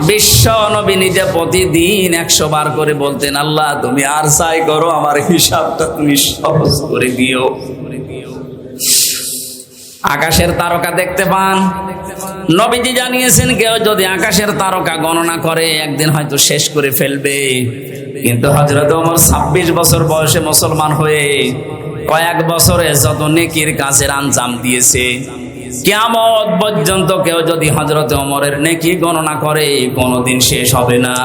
বিশ্ব নবী নিজে প্রতিদিন 100 বার করে বলতেন, আল্লাহ তুমি আর চাই করো, আমার হিসাবটা তুমি সহজ করে দিও। আকাশের তারকা দেখতে পান? নবীজি জানিয়েছেন কেউ যদি আকাশের তারকা গণনা করে একদিন হয়তো শেষ করে ফেলবে। কিন্তু হযরত ওমর 26 বছর বয়সে মুসলমান হয়ে কয়েক বছরে যত নেকির কাজের আঞ্জাম দিয়েছে, কিয়ামত পর্যন্ত কেউ যদি হযরত ওমরের নেকি গণনা করে কোনোদিন শেষ হবে না।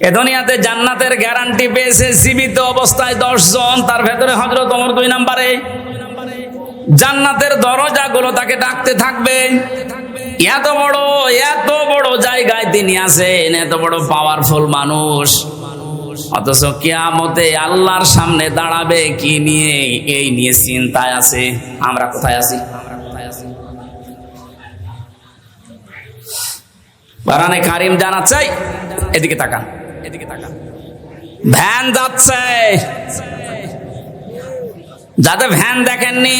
এ দুনিয়াতে জান্নাতের গ্যারান্টি পেয়েছে জীবিত অবস্থায় 10 জন, তার ভেতরে হযরত ওমর 2 নম্বরে। জান্নাতের দরজাগুলো তাকে ডাকতে থাকবে। এত বড় জায়গায় তিনি আছেন, এত বড় পাওয়ারফুল মানুষ, অথচ কিয়ামতে আল্লাহর সামনে দাঁড়াবে কি নিয়ে, এই নিয়ে চিন্তায় আছে। আমরা কোথায় আছি? কোরআনে কারীম জানাচ্ছে, এদিকে তাকান, ভ্যান যাচ্ছে। যাতে ভ্যান দেখেননি,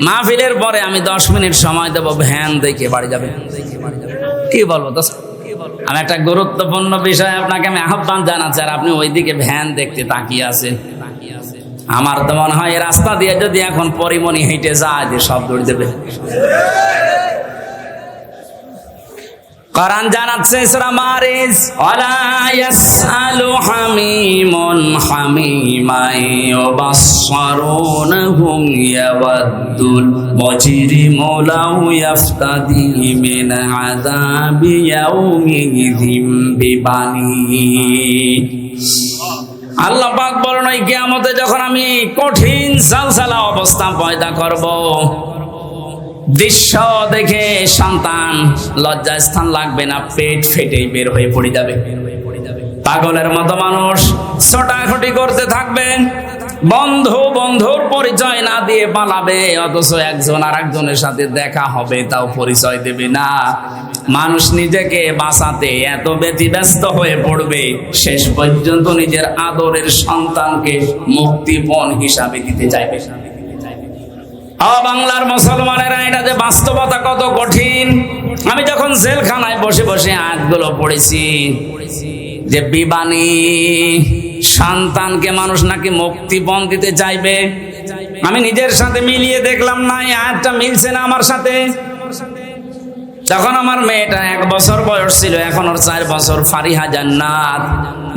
মাহফিলের পরে আমি 10 মিনিট সময় দেব, ভ্যান দেখে বাড়ি যাবে। কি বলবো দোস্ত? আমি একটা গুরুত্বপূর্ণ বিষয় আপনাকে আমি আহ্বান জানাচ্ছি, আর আপনি ওইদিকে ভ্যান দেখতে তাকিয়ে আছেন। আমার তো মনে হয় এই রাস্তা দিয়ে যদি এখন পরিমণি হেঁটে যায় যে সব দৌড় দেবে। কোরআন জানাচ্ছে সূরা মারিজ, ওয়ালা ইয়াসআলু হামিমুন হামিমান ইউবাসসিরুনহুম ইয়াওয়াদ্দুল মুজরিমু লাউ ইয়াফতাদি মিন আযাবি ইয়াউমিযিম বিবানি। আল্লাহ পাক বলেন, ওই কিয়ামতে যখন আমি কঠিন সালসালা অবস্থা পয়দা করব, দৃশ্য দেখে সন্তান লজ্জা স্থান লাগবে না, পেট ফেটেই বের হয়ে পড়ে যাবে। পাগলের মতো মানুষ ছোটাছুটি করতে থাকবেন, বন্ধুর পরিচয় না দিয়ে পালাবে, অথচ একজন আর একজনের সাথে দেখা হবে তাও পরিচয় দেবে না। মানুষ নিজেকে বাঁচাতে এত ব্যতিব্যস্ত হয়ে পড়বে, শেষ পর্যন্ত নিজের আদরের সন্তানকে মুক্তিপণ হিসাবে দিতে চাইবে। বাংলার মুসলমানেরা, এটা যে বাস্তবতা কত কঠিন। আমি যখন জেলখানায় বসে বসে আয়াতগুলো পড়েছি যে বিবানী সন্তানকে মানুষ নাকি মুক্তিপণ দিতে চাইবে, আমি নিজের সাথে মিলিয়ে দেখলাম না, এই আয়াতটা মিলছে না আমার সাথে। তখন আমার মেয়েটা 1 বছর বয়স ছিল, এখন ওর 4 বছর, ফারিহা জান্নাত।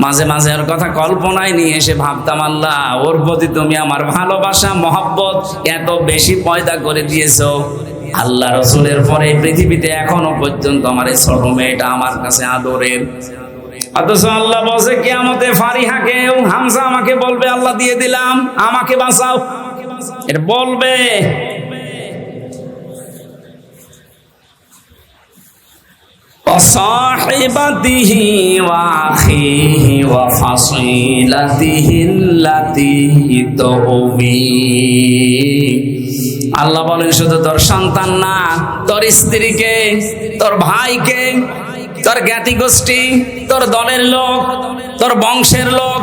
মাঝে মাঝে ওর কথা কল্পনায় নিয়ে এসে ভাবতাম, আল্লাহ ওর প্রতি তুমি আমার ভালোবাসা মহব্বত এত বেশি পয়দা করে দিয়েছো। আল্লাহ রাসূলের পরে পৃথিবীতে এখনো পর্যন্ত আমার এই ছোট মেয়েটা আমার কাছে আদরের। অথচ আল্লাহ বলছে কিয়ামতে ফারিহাকে, হামজা আমাকে বলবে, আল্লাহ দিয়ে দিলাম, আমাকে বাঁচাও, এটা বলবে। وصاحبته وأخيه وفصيلته التي تؤويه। আল্লাহ বলেন শুধু তোর সন্তান না, তোর স্ত্রীকে, তোর ভাইকে, তোর জ্ঞাতি গোষ্ঠী, তোর দলের লোক, তোর বংশের লোক,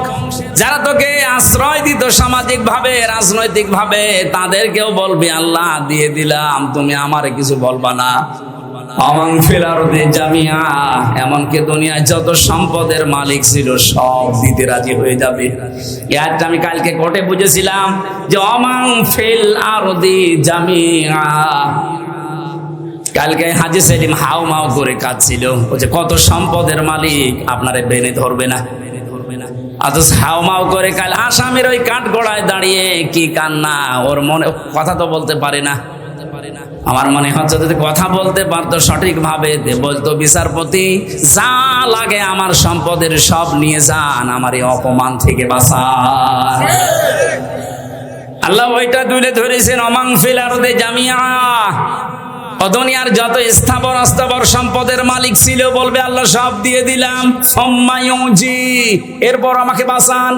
যারা তোকে আশ্রয় দিত সামাজিক ভাবে, রাজনৈতিক ভাবে, তাদেরকেও বলবি আল্লাহ দিয়ে দিলাম, তুমি আমারে কিছু বলবা না। এমনকি দুনিয়ায় যত সম্পদের মালিক ছিল সব দিতে রাজি হয়ে যাবে। এটা আমি কালকে কোর্টে বুঝেছিলাম যে অমাং ফিল আরদি জামিআ। কালকে হাজী সেলিম হাউ মাউ করে কাঁদছিল, বলছে কত সম্পদের মালিক আপনারে বেনে ধরবে না। অথচ হাউ মাউ করে কাল আসামির ওই কাঠগড়ায় দাঁড়িয়ে কি কান্না, ওর মনে কথা তো বলতে পারে না। আমার মনে হচ্ছে যদি কথা বলতে পারতো সঠিক ভাবে, বলতো বিচারপতি যা লাগে আমার সম্পদের সব নিয়ে যান, আমার এই অপমান থেকে বাঁচান। আল্লাহ ওইটা তুলে ধরেছেন, অমাং ফিল আরদি জামিআ। দুনিয়ার যত স্থাবর অস্থাবর সম্পদের মালিক ছিল বলবে আল্লাহ সব দিয়ে দিলাম, সুম্মা ইউজি, এরপর আমাকে বাঁচান।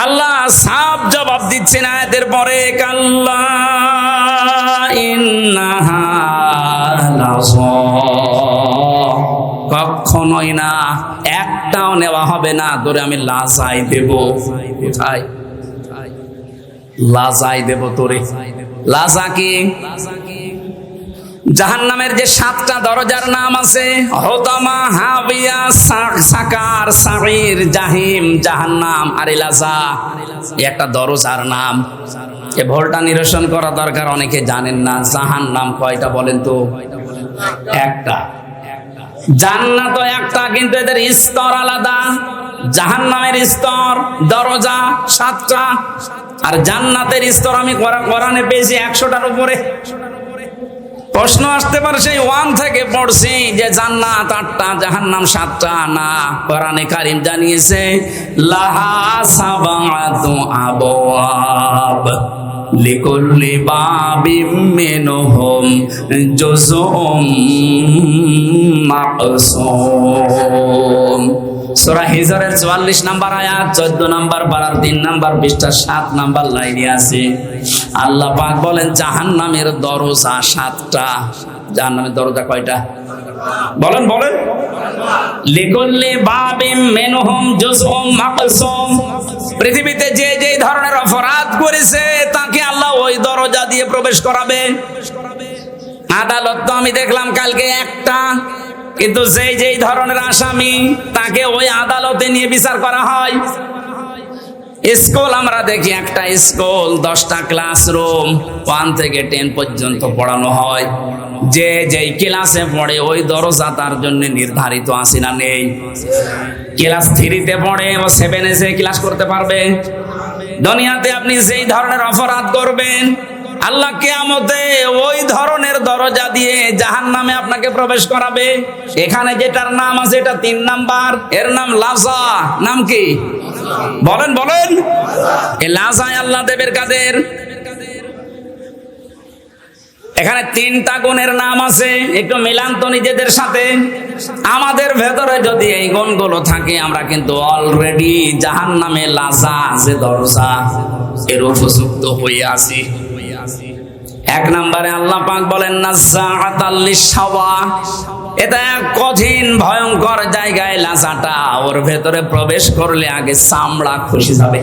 আল্লাহ সাফ জবাব দিচ্ছেন আয়াতের পরে, কাল্লা ইন্নাহা লাযা, কখনোই না, একটাও নেওয়া হবে না, তোরে আমি লাজাই দেব। কোথায়? লাজাই দেব তোরে। লাজা কি? জাহান্নামের যে 7টা দরজার নাম আছে, হোতামা, হাবিয়া, সাকার, সাঈর, জাহিম, জাহান্নাম আর লাযা, একটা দরজার নাম। এ ভুলটা নিরসন করা দরকার, অনেকে জানেন না। জাহান্নাম কয়টা বলেন তো? একটা। জান্নাত একটা, কিন্তু এদের স্তর আলাদা। জাহান্নামের স্তর, দরজা 7টা, আর জান্নাতের স্তর আমি কোরআনে পেয়েছি 100টার উপরে। প্রশ্ন আসতে পারে সেই 1 থেকে পড়ছি যে জান্নাত 8টা, জাহান্নাম 7টা। না, কোরআনে কারীম জানিয়েছে লাহা সাবাতু আবওয়াব লিকুল্লি বাবিম মিনহুম জুজউম মাকসুম। সূরা হিজরের 44 নম্বর আয়াত, 14 নম্বর পারার 3 নম্বর পৃষ্ঠা 7 নম্বর লাইনে আছে। আল্লাহ পাক বলেন জাহান্নামের দরজা 7টা। জাহান্নামের দরজা কয়টা বলেন? বলেন। লিকুল্লি বাবিম মিনহুম জুজউম মাকসুম। পৃথিবীতে যে যে ধরনের অপরাধ করেছে তাকে আল্লাহ ওই দরজা দিয়ে প্রবেশ করাবে। আদালত তো আমি দেখলাম কালকে একটা, কিন্তু যেই ধরনের আসামি তাকে ওই আদালতে নিয়ে বিচার করা হয়। স্কুল আমরা দেখি, একটা স্কুল 10টা ক্লাসরুম, 1 থেকে 10 পর্যন্ত পড়ানো হয়। যে যেই ক্লাসে পড়ে ওই দরজা তার জন্য নির্ধারিত আছে না নেই? ক্লাস 3-তে পড়ে ও 7-এ যে ক্লাস করতে পারবে। দুনিয়াতে আপনি যেই ধরনের অপরাধ করবেন আল্লাহ কিয়ামতে ওই ধরনের দরজা দিয়ে জাহান্নামে আপনাকে প্রবেশ করাবে। এখানে যেটার নাম আছে এটা 3 নাম্বার, এর নাম লাযা। নাম কি বলেন? বলেন। এই লাযায় আল্লাহ দেবের কাদের? এখানে 3টা গুণের নাম আছে, একটু মিলান তো নিজেদের সাথে। আমাদের ভেতরে যদি এই গুণগুলো থাকে আমরা কিন্তু অলরেডি জাহান্নামে লাযা যে দরজা এর উপযুক্ত হয়ে আছি। 1 নম্বরে আল্লাহ পাক বলেন নাযাআতাল লিশাওয়া। এটা এক কঠিন ভয়ঙ্কর জায়গায় লাযাটা, ওর ভেতরে প্রবেশ করলে আগে চামড়া খসে যাবে।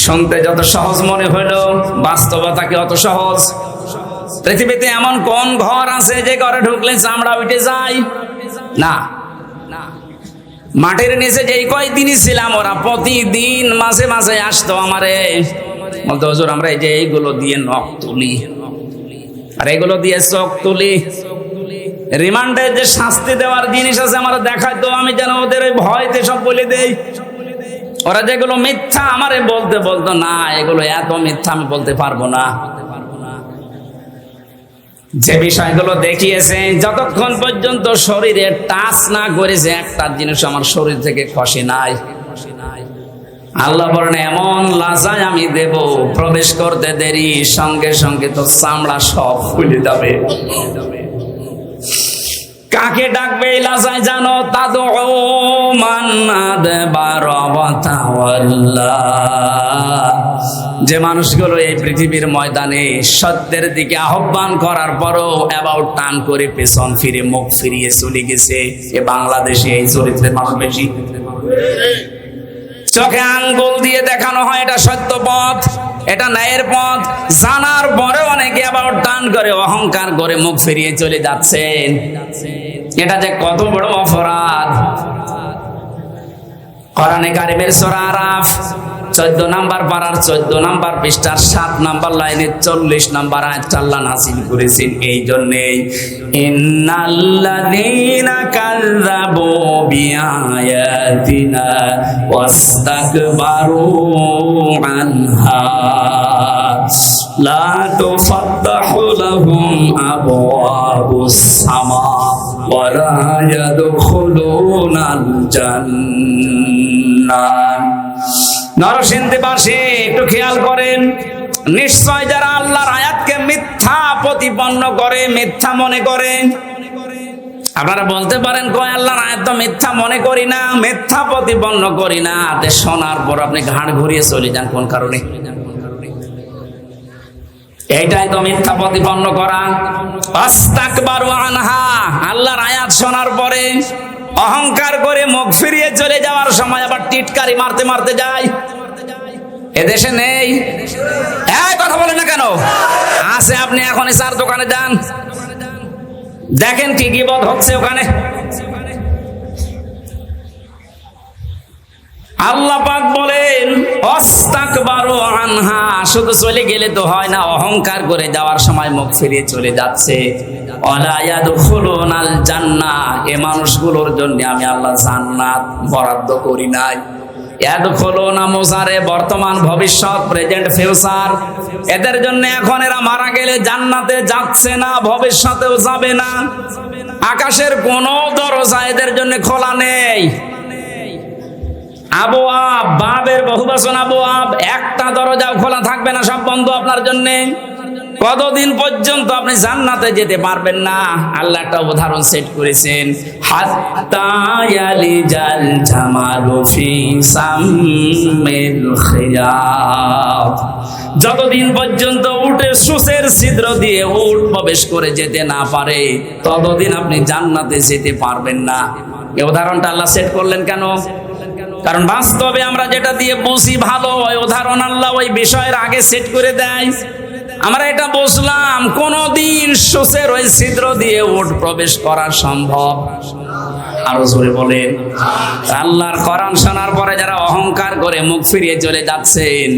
শুনতে যত সহজ মনে হলো, বাস্তবতা কি অত সহজ? পৃথিবীতে এমন কোন ঘর আছে যে ঘরে ঢুকলে চামড়া উঠে যায়? না। মাটির নিচে যেই কয়দিনই ছিলাম ওরা প্রতিদিন মাঝে মাঝে আসতো আমারে, বলতো হুজুর আমরা এই যে এইগুলো দিয়ে নখ তুলি আর এগুলো দিয়ে চোখ তুলি। রিমান্ডে যে শাস্তি দেওয়ার জিনিস আছে আমার দেখাইতো, আমি যেন ওদের ওই ভয়তে সব বলে দেই। ওরা যেগুলো মিথ্যা আমারে বলতো না এগুলো এত মিথ্যা আমি বলতে পারবো না। যে বিষয়গুলো দেখিয়েছে যতক্ষণ পর্যন্ত শরীরে টাচ না করেছে একটা জিনিস আমার শরীর থেকে খসে নাই। আল্লাহ বলেন এমন লাযায় আমি দেব, প্রবেশ করতে দেরি সঙ্গে সঙ্গে তো চামড়া সব খুলে যাবে। কাকে ডাকবে এই লাযায় জানো? তাদউ মান আদবারা ওয়া তাওয়াল্লা। যে মানুষগুলো এই পৃথিবীর ময়দানে সত্যের দিকে আহ্বান করার পরও অ্যাবাউট টার্ন করে পেছন ফিরে মুখ ফিরিয়ে চলে গেছে, এ বাংলাদেশে এই চরিত্রের মানুষ বেশি। চোখে আঙ্গুল দিয়ে দেখানো হয় এটা সত্য পথ, এটা ন্যায়ের পথ, জানার পরে অনেকে অ্যাবাউট টার্ন করে অহংকার করে মুখ ফিরিয়ে চলে যাচ্ছেন। এটা যে কত বড় অপরাধ। কোরআনে কারিমের সূরা আরাফ 14 নম্বর পারার 14 নম্বর পৃষ্ঠার 7 নম্বর লাইনে 40 নম্বর আয়াত আল্লাহ নাযিল করেছেন এই জন্যই, ইন্নাল্লাযীনা কাযযাবু বিআয়াতিনা ওয়াস্তাকবারু আনহা লা তুফাত্তাহু লাহুম আবওয়াবুস সামা ওয়া লা ইয়াদখুলুনাল জান্নাহ। নরসিংদীবাসী একটু খেয়াল করেন, নিশ্চয় যারা আল্লাহর আয়াতকে মিথ্যা প্রতিপন্ন করে, মিথ্যা মনে করে। আপনারা বলতে পারেন কয় আল্লাহর আয়াত তো মিথ্যা মনে করি না, মিথ্যা প্রতিপন্ন করি না। শোনার পর আপনি ঘাড় ঘুরিয়ে চলে যান কোন কারণে? এইটাই তো মিথ্যা প্রতিপন্ন করা। আস্তাকবারু আনহা, আল্লাহর আয়াত শোনার পরে অহংকার করে মুখ ফিরিয়ে চলে যাওয়ার সময় আবার টিটকারি মারতে মারতে যায়। এদেশে নেই। এই কথা বলেন না কেন? আছে। আপনি এখনই চার দোকানে যান, দেখেন কি গীবত হচ্ছে ওখানে। আল্লাহ পাক বলেন অস্তাকবারু আনহা, শুধু চলে গেলে তো হয় না, অহংকার করে যাওয়ার সময় মুখ ফিরিয়ে চলে যাচ্ছে। ওয়ালা ইয়াদখুলুনাল জান্নাহ, এ মানুষগুলোর জন্য আমি আল্লাহ জান্নাত বরাদ্দ করি নাই। ইয়াদখুলুনা মুজারে বর্তমান, ভবিষ্যৎ, প্রেজেন্ট, ফিউচার। এদের জন্য এখন এরা মারা গেলে জান্নাতে যাচ্ছে না, ভবিষ্যতেও যাবে না। আকাশের কোনো দরজা এদের জন্য খোলা নেই। আবওয়াব, বাবের বহুবচন আবওয়াব, একটা দরজাও খোলা থাকবে না, সব বন্ধ আপনার জন্য। কতদিন পর্যন্ত আপনি জান্নাতে যেতে পারবেন না? আল্লাহ একটা উদাহরণ সেট করেছেন, হাত্তা ইয়ালিজাল জামালু ফি সাম্মিল খিয়াত, যতদিন পর্যন্ত উটের সূচের ছিদ্র দিয়ে উট প্রবেশ করে যেতে না পারে, ততদিন আপনি জান্নাতে যেতে পারবেন না। এই উদাহরণটা আল্লাহ সেট করলেন কেন? কারণ বাস্তবে আমরা যেটা দিয়ে বুঝি ভালো, ওই উদাহরণ আল্লাহ ওই বিষয়ের আগে সেট করে দেয়। আমরা এটা বুঝলাম কোনদিন সূচের ওই ছিদ্র দিয়ে উট প্রবেশ করা সম্ভব? আরো জোরে বলেন। আল্লাহর কোরআন শোনার পরে যারা অহংকার করে মুখ ফিরিয়ে চলে যাচ্ছেন,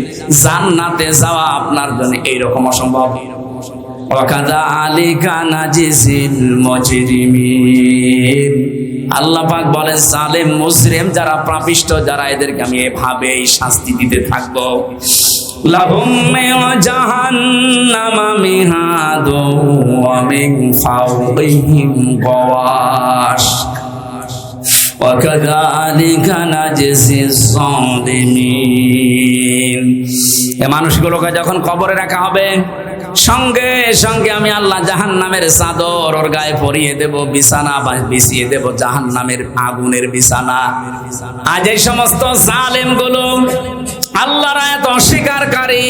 জান্নাতে যাওয়া আপনার জন্য এইরকম অসম্ভব। ওয়াকাযালিকা নাজিজিল মুজরিমিন, আল্লাহ পাক বলেন জালেম মুজরিম যারা, পাপিষ্ঠ যারা, এদেরকে আমি এভাবেই শাস্তি দিতে থাকবো। লাহুম মিন জাহান্নামা মিহাদু ওয়া মিন ফাওকিহিম গাওয়াশ ওয়া কাযালিকা নাজজিস যালিমিন। এই মানুষগুলোকে যখন কবরে রাখা হবে, সঙ্গে সঙ্গে আমি আল্লাহ জাহান্নামের চাদর ওর গায়ে পরিয়ে দেব, বিছানা বিছিয়ে দেব জাহান্নামের আগুনের বিছানা। আজ এই সমস্ত জালেম গুলো আল্লাহর আয়াত অস্বীকারী,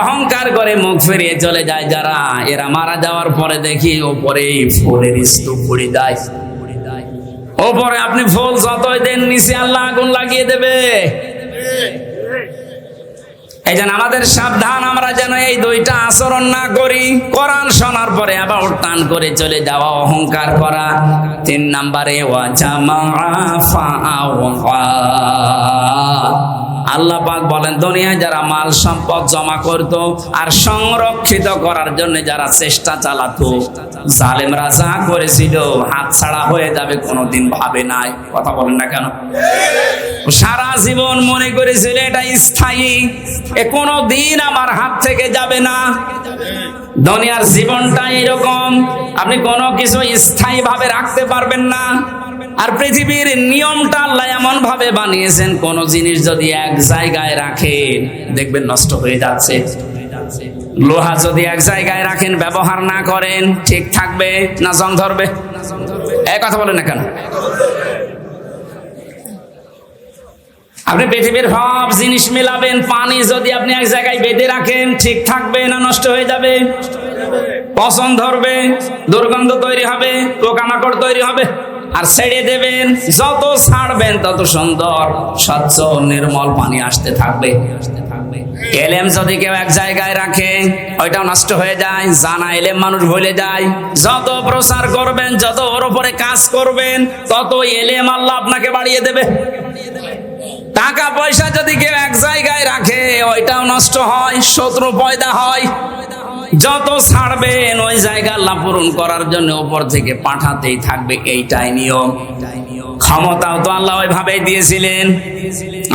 অহংকার করে মুখ ফিরিয়ে চলে যায় যারা, এরা মারা যাওয়ার পরে দেখি ওপরে ফুলের স্তূপ পড়ে যায়। ওপরে আপনি ফুল যতই দেন, নিচে আল্লাহ আগুন লাগিয়ে দেবে। এই জন্য আমাদের সাবধান, আমরা যেন এই দুইটা আচরণ না করি। কোরআন শোনার পরে আবার টান করে চলে যাওয়া, অহংকার করা। 3 নম্বরে ওয়া জামাআ ফাআওয়া, আল্লাহ পাক বলেন দুনিয়ায় যারা মাল সম্পদ জমা করত আর সংরক্ষিত করার জন্য যারা চেষ্টা চালাতো, জালেমরা যা করেছিল হাত ছাড়া হয়ে যাবে কোনোদিন ভাবে নাই। কথা বলেন না কেন? সারা জীবন মনে করেছিল এটা স্থায়ী, এ কোনোদিন আমার হাত থেকে যাবে না। দুনিয়ার জীবনটা এরকম, আপনি কোনো কিছু স্থায়ী ভাবে রাখতে পারবেন না। আর পৃথিবীর নিয়মটা আল্লাহ এমন ভাবে বানিয়েছেন, কোন জিনিস যদি এক জায়গায় রাখেন দেখবেন নষ্ট হয়ে যাচ্ছে। লোহা যদি এক জায়গায় রাখেন, ব্যবহার না করেন, ঠিক থাকবে না জং ধরবে? এই কথা বলেন না কেন? আপনি পৃথিবীর সব জিনিস মিলাবেন, পানি যদি আপনি এক জায়গায় বেঁধে রাখেন, ঠিক থাকবে না নষ্ট হয়ে যাবে? পচন ধরবে, দুর্গন্ধ তৈরি হবে, পোকামাকড় তৈরি হবে। আর ছেড়ে দেবেন, যত ছাড়বেন তত সুন্দর স্বচ্ছ নির্মল পানি আসতে থাকবে। এলেম যদি কেউ এক জায়গায় রাখে, ওইটাও নষ্ট হয়ে যায়। জানা এলেম মানুষ ভুলে যায়। যত প্রচার করবেন, যত ওর উপরে কাজ করবেন, তত এলেম আল্লাহ আপনাকে বাড়িয়ে দেবে। টাকা পয়সা যদি কেউ এক জায়গায় রাখে, ওইটাও নষ্ট হয়, শত্রু পয়দা হয়। যত ছাড়বেন ওই জায়গা আল্লাহ পূরণ করার জন্য উপর থেকে পাঠাতেই থাকবে, এইটাই নিয়ম। ক্ষমতাও তো আল্লাহ ওইভাবেই দিয়েছিলেন।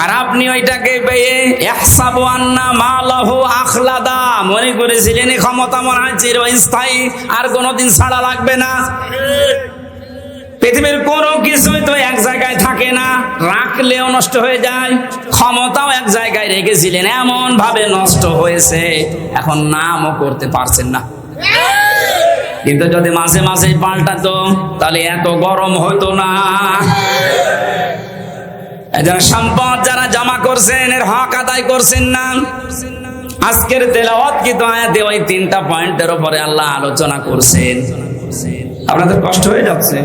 আর আপনি ওইটাকে পেয়ে ইহসাবু আন্না মালাহু আখলাদা, মনে করেছিলেন এই ক্ষমতা মনে হয় চিরস্থায়ী, আর কোনোদিন ছাড়া লাগবে না। পৃথিবীর কোনো কিছুই তো এক জায়গায় থাকে না, রাখলেও নষ্ট হয়ে যায়। ক্ষমতাও এক জায়গায় রেখেছিলেন, এমন ভাবে নষ্ট হয়েছে এখন নামও করতে পারছেন না। কিন্তু যদি মাঝে মাঝে পাল্টাতো তাহলে এত গরম হতো না। যারা সম্পদ যারা জমা করছেন, এর হক আদায় করছেন না। আজকের তেলাওয়াত কিন্তু আয়াতে ওই 3টা পয়েন্টের উপরে আল্লাহ আলোচনা করছেন। আপনাদের কষ্ট হয়ে যাচ্ছে?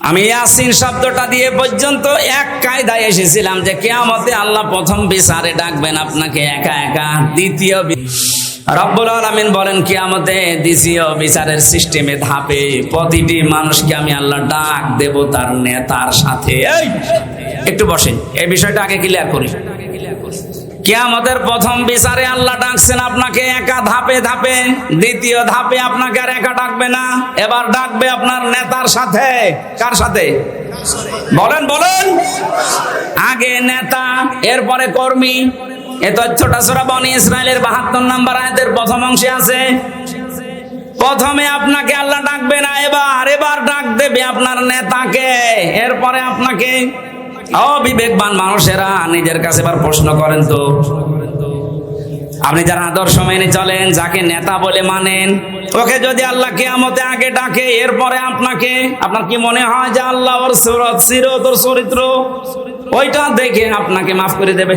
আমি ইয়াসিন শব্দটা দিয়ে পর্যন্ত এক কায়দায় এসেছিলাম যে কিয়ামতে আল্লাহ প্রথম বিচারে ডাকবেন আপনাকে একা একা, দ্বিতীয় রব্বুল আলামিন বলেন কিয়ামতে দ্বিতীয় বিচারের সিস্টেমে ধাপে প্রতিটি মানুষকে আমি আল্লাহ ডাক দেব তার নেতার সাথে। এই একটু বসেন, এই বিষয়টা আগে ক্লিয়ার করি। কিয়ামতের প্রথম বিচারে আল্লাহ ডাকছেন আপনাকে একা ধাপে ধাপে, দ্বিতীয় ধাপে আপনাকে আর একা ডাকবে না, এবার ডাকবে আপনার নেতার সাথে। কার সাথে বলেন বলেন? আগে নেতা, এরপরে কর্মী। এই তথ্যটা সূরা বনী ইসরাইলের 72 নম্বর আয়াতের প্রথম অংশে আছে। প্রথমে আপনাকে আল্লাহ ডাকবে না, এবার ডাক দেবে আপনার নেতাকে, এরপরে আপনাকে। অবিবেকবান মানুষেরা নিজের কাছে এবার প্রশ্ন করেন তো, আপনি যারা আদর্শ মেনে চলেন, যাকে নেতা বলে মানেন, ওকে যদি আল্লাহ কিয়ামতে আগে ডাকে এরপরে আপনাকে, আপনার কি মনে হয় যে আল্লাহ ওর সিরত ওর চরিত্র ওইটা দেখে আপনাকে মাফ করে দেবে?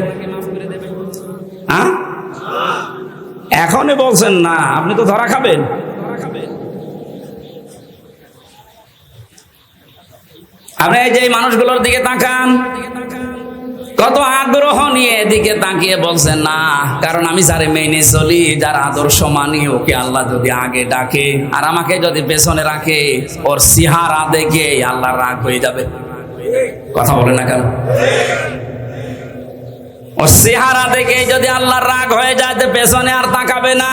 হ্যাঁ, এখনই বলছেন না, আপনি তো ধরা খাবেন। আপনি এই যে মানুষগুলোর দিকে তাকান, কত আগ্রহ নিয়ে এদিকে তাকিয়ে বলছেন না, কারণ আমি যারে মেনে চলি, যার আদর্শ মানি, ওকে আল্লাহ যদি আগে ডাকে আর আমাকে যদি পেছনে রাখে, ওর চেহারা দেখে আল্লাহ রাগ হয়ে যাবে। কথা বলে না কেন? ওর চেহারা দেখে যদি আল্লাহর রাগ হয়ে যায়, পেছনে আর তাকাবে না,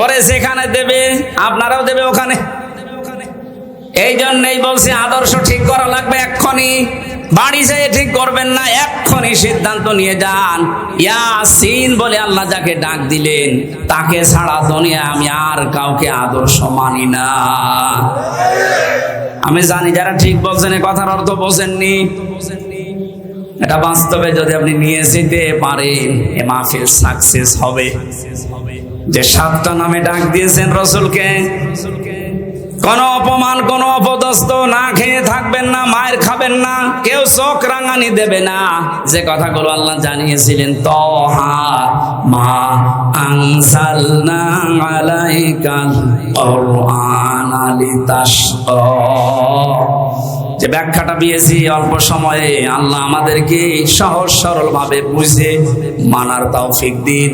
ওরে সেখানে দেবে, আপনারাও দেবে ওখানে। এই জন্যই বলছি আদর্শ ঠিক করা লাগবে এক্ষুনি। বাড়ি যেয়ে ঠিক করবেন না, এক্ষুনি সিদ্ধান্ত নিয়ে যান। ইয়াসিন বলে আল্লাহ যাকে ডাক দিলেন, তাকে ছাড়া দুনিয়া আমি আর কাউকে আদর্শ মানি না। আমি জানি যারা ঠিক বলছেন, এ কথার অর্থ বোঝেননি। এটা বাস্তবে যদি আপনি নিয়ে যেতে পারেন, এ মাহফিল সাকসেস হবে। যে 7টা নামে ডাক দিয়েছেন রসুলকে, কোন অপমান, কোন অপদস্থ, না খেয়ে থাকবেন না, মায়ের খাবেন না, কেউ চোখ রাঙানি দেবে না, যে কথাগুলো আল্লাহ জানিয়েছিলেন, তহা মা আনজালনা আলাইকাল কুরআনা লিতাশকা, যে ব্যাখ্যাটা দিয়েছি অল্প সময়ে, আল্লাহ আমাদেরকে সহজ সরল ভাবে বুঝে মানার তৌফিক দিন,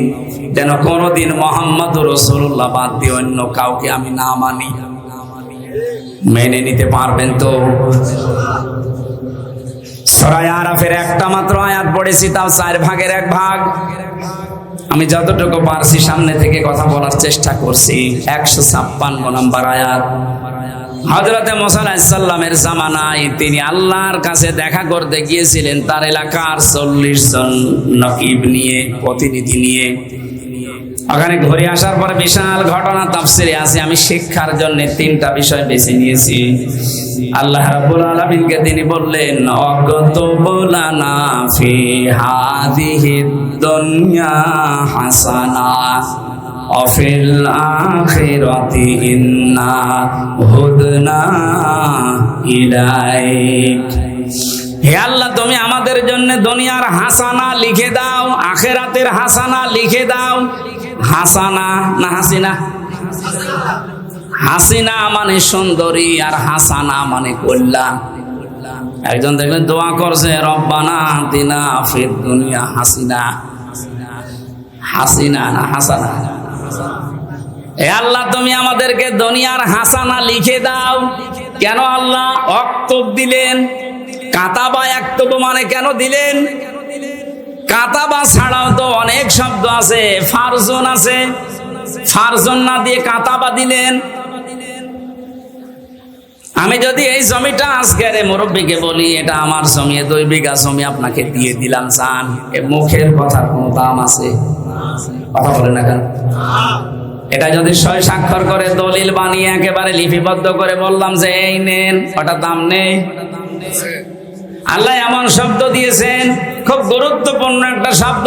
যেন কোনদিন মুহাম্মদুর রাসূলুল্লাহ বাদ দিয়ে অন্য কাউকে আমি না মানি। মেনে নিতে পারবেন তো? সূরা আরাফের একটা মাত্র আয়াত পড়েছি, তাও 4 ভাগের 1 ভাগ। আমি যতটুকু পারছি সামনে থেকে কথা বলার চেষ্টা করছি। 156 নম্বর আয়াত। হযরতে মুসা আলাইহিস সালামের জামানায় তিনি আল্লাহর কাছে দেখা করতে গিয়েছিলেন তার এলাকার 40 জন নকিব নিয়ে, প্রতিনিধি নিয়ে। ওখানে ঘুরে আসার পরে বিশাল ঘটনা তাফসিরে আছে। আমি শিক্ষার জন্য 3টা বিষয় বেছে নিয়েছি। আল্লাহ রাব্বুল আলামিনকে তিনি বললেন, অগতুব লানা ফি হাদিহিদ দুনিয়া হাসানা ওয়া ফিল আখিরাতি ইন্না হুদনা ইলাইক। হে আল্লাহ, তুমি আমাদের জন্য দুনিয়ার হাসানা লিখে দাও, আখিরাতের হাসানা লিখে দাও। হাসানা না হাসিনা? হাসিনা মানে সুন্দরী, আর হাসানা মানে কল্যাণ। একজন দেখবেন দোয়া করছে, রব্বানা আতিনা ফিদ দুনিয়া হাসিনা। হাসিনা না হাসানা? হে আল্লাহ, তুমি আমাদেরকে দুনিয়ার হাসানা লিখে দাও। কেন আল্লাহ অক্তব দিলেন? কাতাবা একতব মানে কেন দিলেন? কাতাবা ছাড়াও তো অনেক শব্দ আছে, ফারজন আছে, ফারজন না দিয়ে কাতাবা দিলেন। আমি যদি এই জমিটা আজকের মুরব্বীকে বলি, এটা আমার জমি, 2 বিঘা জমি আপনাকে দিয়ে দিলাম, জান, এ মুখের কথার কোনো দাম আছে? কথা বলে না কেন? এটা যদি 6 স্বাক্ষর করে দলিল বানিয়ে একেবারে লিপিবদ্ধ করে বললাম যে এই নেন, ওটা দাম নেই? আল্লাহ এমন শব্দ দিয়েছেন, খুব গুরুত্বপূর্ণ একটা শব্দ।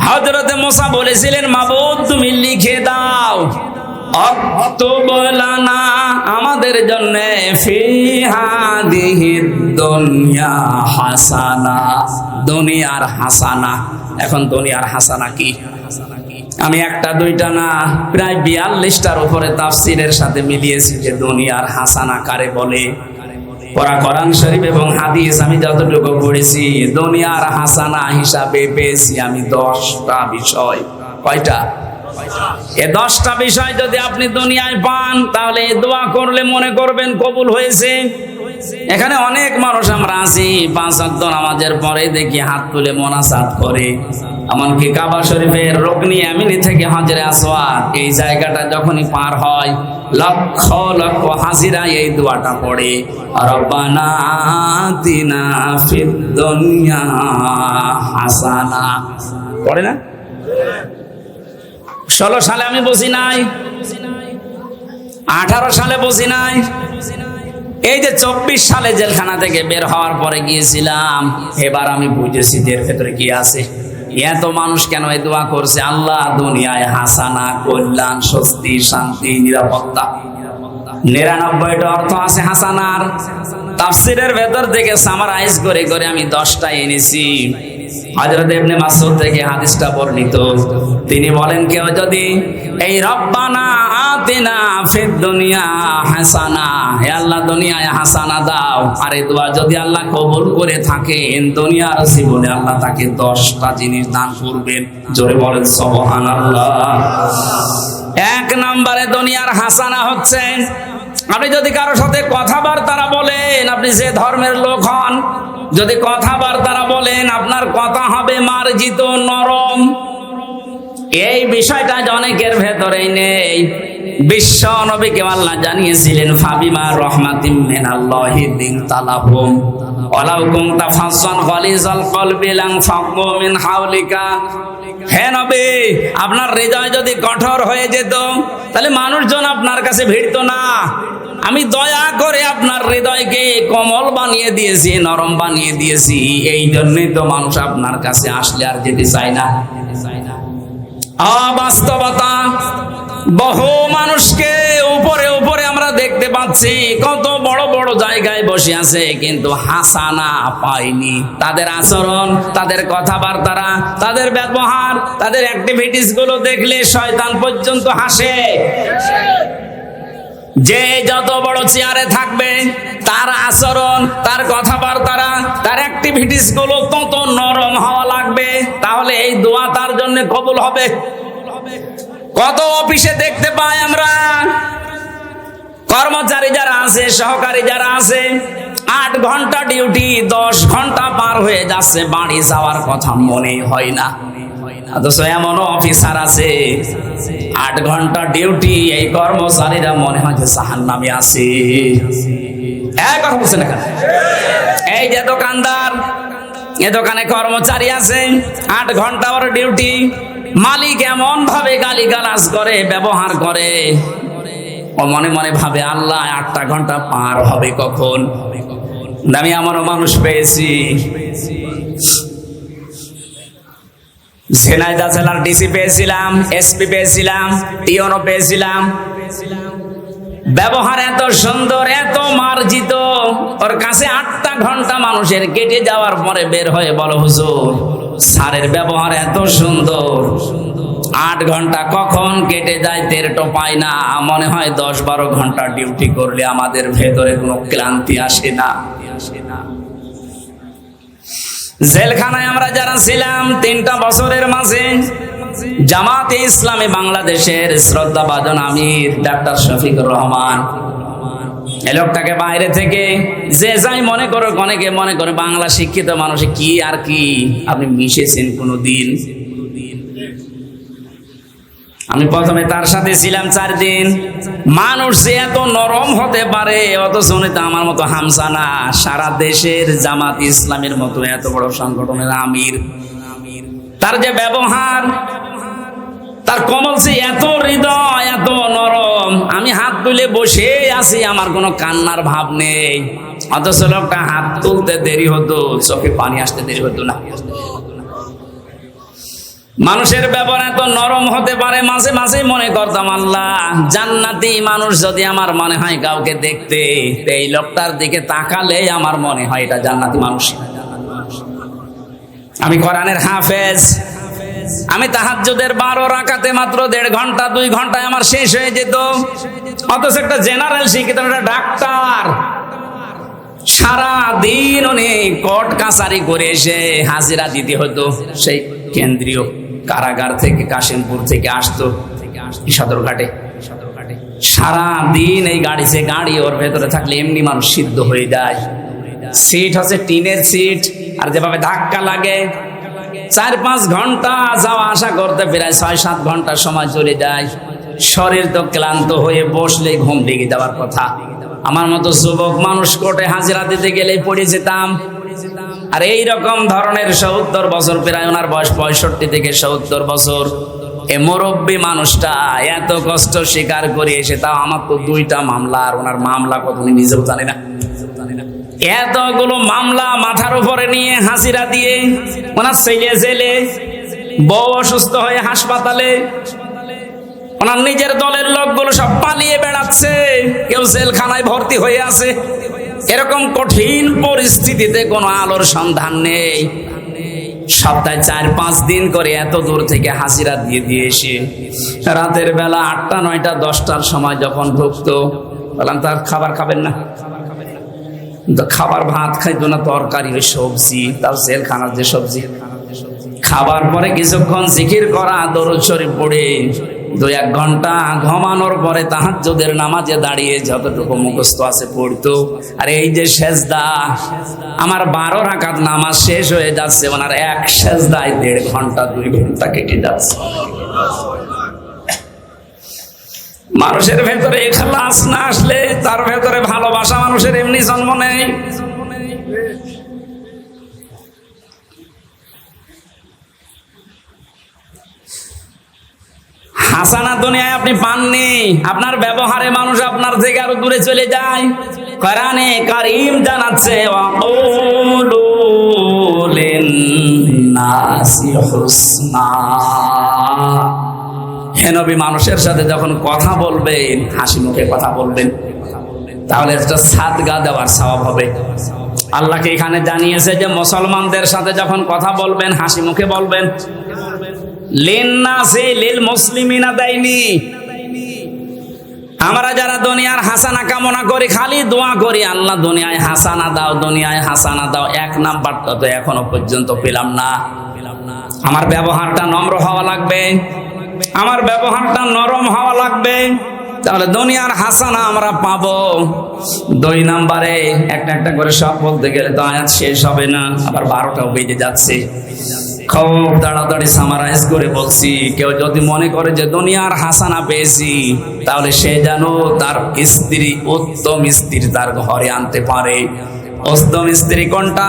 হযরতে মুসা বলেছিলেন, মাবুদ তুমি লিখে দাও, অক্তুব লানা আমাদের জন্য ফি হাদিহিদ দুনিয়া হাসানা, দুনিয়ার হাসানা। এখন দুনিয়ার হাসানা কি? আমি 1টা 2টা না, প্রায় 42টার উপরে তাফসীরের সাথে মিলিয়েছি যে দুনিয়ার হাসানা কারে বলে। পড়া কোরআন শরীফ এবং হাদিস আমি যতটুকু পড়েছি, দুনিয়ার হাসানা হিসাবে পেয়েছি আমি 10টা বিষয়। কয়টা? এই 10টা বিষয় যদি আপনি দুনিয়ায় পান, তাহলে এই দোয়া করলে মনে করবেন কবুল হয়েছে। এখানে অনেক মানুষ আমরা আছি, 5 ওয়াক্ত নামাজের পরে দেখি হাত তুলে মোনাজাত করে। এমনকি কাবা শরীফের রুকনি ইয়ামিনি থেকে হাজরে আসওয়াদ, এই জায়গাটা যখনই পার হয়, লক্ষ লক্ষ হাজিরা এই দোয়াটা পড়ে, রব্বানা আতিনা ফিদ দুনিয়া হাসানা, পড়ে না? 16 সালে আমি বসি নাই, 18 সালে বসি নাই, এই যে 24 সালে জেলখানা থেকে বের হওয়ার পরে গিয়েছিলাম, এবার আমি বুঝেছি এর ভেতরে কি আছে। এত মানুষ কেন এই দোয়া করছে? আল্লাহ দুনিয়ায় হাসানা, কল্যাণ, স্বস্তি, শান্তি, নিরাপত্তা। 99টা অর্থ আছে হাসানার। তাফসীরের ভেতর থেকে সামারাইজ করে করে আমি 10টা এনেছি। হযরত ইবনে মাসউদ থেকে হাদিসটা বর্ণিত, তিনি বলেন কেউ যদি এই রব্বানা আতিনা ফিদ দুনিয়া হাসানা, হে আল্লাহ দুনিয়ায় হাসানা দাও, আর এই দোয়া যদি আল্লাহ কবুল করে থাকেন, দুনিয়ার জীবনে আল্লাহ তাকে 10টা জিনিস দান করবেন। জোরে বলেন সুবহানাল্লাহ। 1 নম্বরে দুনিয়ার হাসানা হচ্ছে, আপনি যদি কারোর সাথে কথাবার্তা বলেন, আপনি যে ধর্মের লোক হন, যদি কথাবার্তা বলেন, আপনার কথা হবে মার্জিত, নরম। এই বিষয়টা অনেকের ভেতরেই নেই। বিশ্ব নবীকে আল্লাহ জানিয়েছিলেন, ফাবিমা রহমাতিম মিনাল্লাহি লিনতালাহুম ওয়ালাউ কুনতা ফাসসান গালিজাল কলবি লানফাক্কু মিন হাওলিকা। হে নবী, আপনার হৃদয় যদি কঠোর হয়ে যেত, তাহলে মানুষজন আপনার কাছে ভিড়তো না। আমি দয়া করে আপনার হৃদয়কে কোমল বানিয়ে দিয়েছি, নরম বানিয়ে দিয়েছি। এই জন্যই তো মানুষ আপনার কাছে আসলে আর যেতে চায় না। অবাস্তবতা, বহু মানুষকে উপরে উপরে আমরা দেখতে পাচ্ছি, কত বড় বড় জায়গায় বসে আছে, কিন্তু হাসানা পায়নি। তাদের আচরণ, তাদের কথাবার্তা, তাদের ব্যবহার, তাদের অ্যাক্টিভিটিস গুলো দেখলে শয়তান পর্যন্ত হাসে। যে যত বড় চেয়ারে থাকবে, তার আচরণ, তার কথাবার্তা, তার অ্যাক্টিভিটিস গুলো তত নরম হওয়া লাগবে, তাহলে এই দোয়া তার জন্য কবুল হবে। কত অফিসে দেখতে পাই আমরা, কর্মচারী যারা আছে, সহকারী যারা আছে, 8 ঘন্টা ডিউটি, 10 ঘন্টা পার হয়ে যাচ্ছে, বাড়ি যাওয়ার কথা মনে হয় না। অথচ এমন অফিসার আছে, 8 ঘন্টা ডিউটি, এই কর্মচারীরা মনে হয় যে জাহান্নামে আছে। কথা বলছে না? এই যে দোকানদার, এ দোকানে কর্মচারী আছে, 8 ঘন্টা ওর ডিউটি, মালিক এমন ভাবে গালিগালাজ করে, ব্যবহার করে, ও মনে মনে ভাবে আল্লাহ 8টা ঘন্টা পার হবে কখন। আমি আমারও মানুষ পেয়েছি, ঝিনাইদহ জেলার ডিসি পেয়েছিলাম, এসপি পেয়েছিলাম, টিওনো পেয়েছিলাম। ব্যবহার এত সুন্দর, এত মার্জিত, ওর কাছে 8টা ঘন্টা মানুষের কেটে যাওয়ার পরে বের হয়ে বলো, হুজুর স্যারের ব্যবহার এত সুন্দর, 8 ঘন্টা কখন কেটে যায় টের তো পাই না। মনে হয় 10-12 ঘন্টা ডিউটি করলে আমাদের ভেতরে কোনো ক্লান্তি আসে না। জেলখানায় আমরা যারা ছিলাম 3টা বছরের মাঝে, জামাতে ইসলামী বাংলাদেশের শ্রদ্ধাভাজন আমির ডাক্তার শফিকুর রহমান, এই লোকটাকে বাইরে থেকে যে যাই মনে করো, অনেকে মনে করে বাংলা শিক্ষিত মানুষে কি আর কি, আপনি মিশেছেন কোনো দিন? আমি প্রথমে তার সাথে ছিলাম 4 দিন। মানুষ যে এত নরম হতে পারে, অথচ উনি তো আমার মতো হামসা না। সারা দেশের জামাত ইসলামের মতো এত বড় সংগঠনের আমির, তার যে ব্যবহার, তার কোমল সে এত হৃদয়, এত নরম। আমি হাত তুলে বসে আছি, আমার কোনো কান্নার ভাব নেই, অথচ লোকটা হাত তুলতে দেরি হতো, চোখে পানি আসতে দেরি হতো না। মানুষের ব্যবহার এত নরম হতে পারে, মাঝে মাঝে মনে করতাম আল্লাহ জান্নাতি মানুষ যদি আমার মনে হয় কাউকে দেখতে, এই লোকটার দিকে তাকালে আমার মনে হয় এটা জান্নাতি মানুষ। আমি কোরআনের হাফেজ, আমি তাহাজ্জুদের 12 রাকাতে মাত্র 1.5 ঘন্টা 2 ঘন্টায় আমার শেষ হয়ে যেত, অথচ একটা জেনারেল শিক্ষিত একটা ডাক্তার সারা দিন উনি কোর্ট কাছারি করে এসে হাজিরা দিতে হতো। সেই কেন্দ্রীয় কারাগার থেকে কাশিমপুর থেকে আসতো সদরঘাটে। সারা দিন এই গাড়ি ওর ভেতরে থাকলে এমনি মানুষ সিদ্ধ হয়ে যায়। সিট হচ্ছে টিনের সিট, আর যেভাবে ধাক্কা লাগে 4-5 ঘন্টা যাওয়া আসা করতে প্রায় 6-7 ঘন্টা সময় চলে যায়। শরীর তো ক্লান্ত হয়ে বসলেই ঘুম লেগে যাওয়ার কথা। আমার মতো যুবক মানুষ কোর্টে হাজিরা দিতে গেলেই পড়ে যেতাম। আর এই রকম ধরনের 70 বছর, প্রায় ওনার বয়স 65 থেকে 70 বছর, এ মুরব্বী মানুষটা এত কষ্ট স্বীকার করে এসে, তাও আমার তো 2টা মামলা, আর ওনার মামলা কত উনি নিজেও জানে না। এতগুলো মামলা মাথার উপরে নিয়ে হাজিরা দিয়ে, ওনার ছেলে বউ অসুস্থ হয়ে হাসপাতালে, ওনার নিজের দলের লোকগুলো সব পালিয়ে বেড়াচ্ছে, কেউ জেলখানায় ভর্তি হয়ে আছে। এরকম কঠিন পরিস্থিতিতে কোনো আলোর সন্ধান নেই। সপ্তাহে 4-5 দিন করে এত দূর থেকে হাজিরা দিয়ে এসে রাতের বেলা 8টা 9টা 10টার সময় যখন ঢুকতো, বললাম তার খাবার খাবেন না? খাবার ভাত খাইতো না, তরকারি ওই সবজি, তাও জেলখানার যে সবজি। খাবার পরে কিছুক্ষণ জিকির করা, দরুদ শরীফ পড়ে 2-1 ঘন্টা ঘুমানোর পরে তাহাজ্জুদের নামাজে দাঁড়িয়ে যতটুকু মুখস্থ আছে পড়তো। আর এই যে সেজদা, আমার 12 রাকাত নামাজ শেষ হয়ে যাচ্ছে, ওনার এক সেজদায় 1.5 ঘন্টা 2 ঘন্টা কেটে যাচ্ছে। মানুষের ভেতরে ইখলাস না আসলে, তার ভেতরে ভালোবাসা মানুষের এমনি জন্ম নেই। হাসানা দুনিয়ায় আপনি পাননি, আপনার ব্যবহারে মানুষ আপনার থেকে আরো দূরে চলে যায়। কোরআনে কারীম জানাচ্ছে, ওয়াকুলু লিন-নাসি হুসনা। হে নবী, মানুষের সাথে যখন কথা বলবেন হাসি মুখে কথা বলবেন, তাহলে একটা সাদগা দেওয়ার সওয়াব হবে। আল্লাহকে এখানে জানিয়েছে যে মুসলমানদের সাথে যখন কথা বলবেন হাসি মুখে বলবেন। লিন-নাসি লিল মুসলিমিনা দেয়নি। আমরা যারা দুনিয়ার হাসানা কামনা করি, খালি দোয়া করি, আল্লাহ দুনিয়ায় হাসানা দাও, দুনিয়ায় হাসানা দাও, 1 নাম্বারটা তো এখনো পর্যন্ত পেলাম না। আমার ব্যবহারটা নম্র হওয়া লাগবে, আমার ব্যবহারটা নরম হওয়া লাগবে, তাহলে দুনিয়ার হাসানা আমরা পাবো। 2 নাম্বারে একটা করে সব বলতে গেলে তো আয়াত শেষ হবে না, আবার 12টাও বেজে যাচ্ছে। খুব তাড়াতাড়ি সামারাইজ করে বলছি, কেউ যদি মনে করে যে দুনিয়ার হাসানা পেয়েছি, তাহলে সে যেন তার স্ত্রী, উত্তম স্ত্রী তার ঘরে আনতে পারে। উত্তম স্ত্রী কোনটা?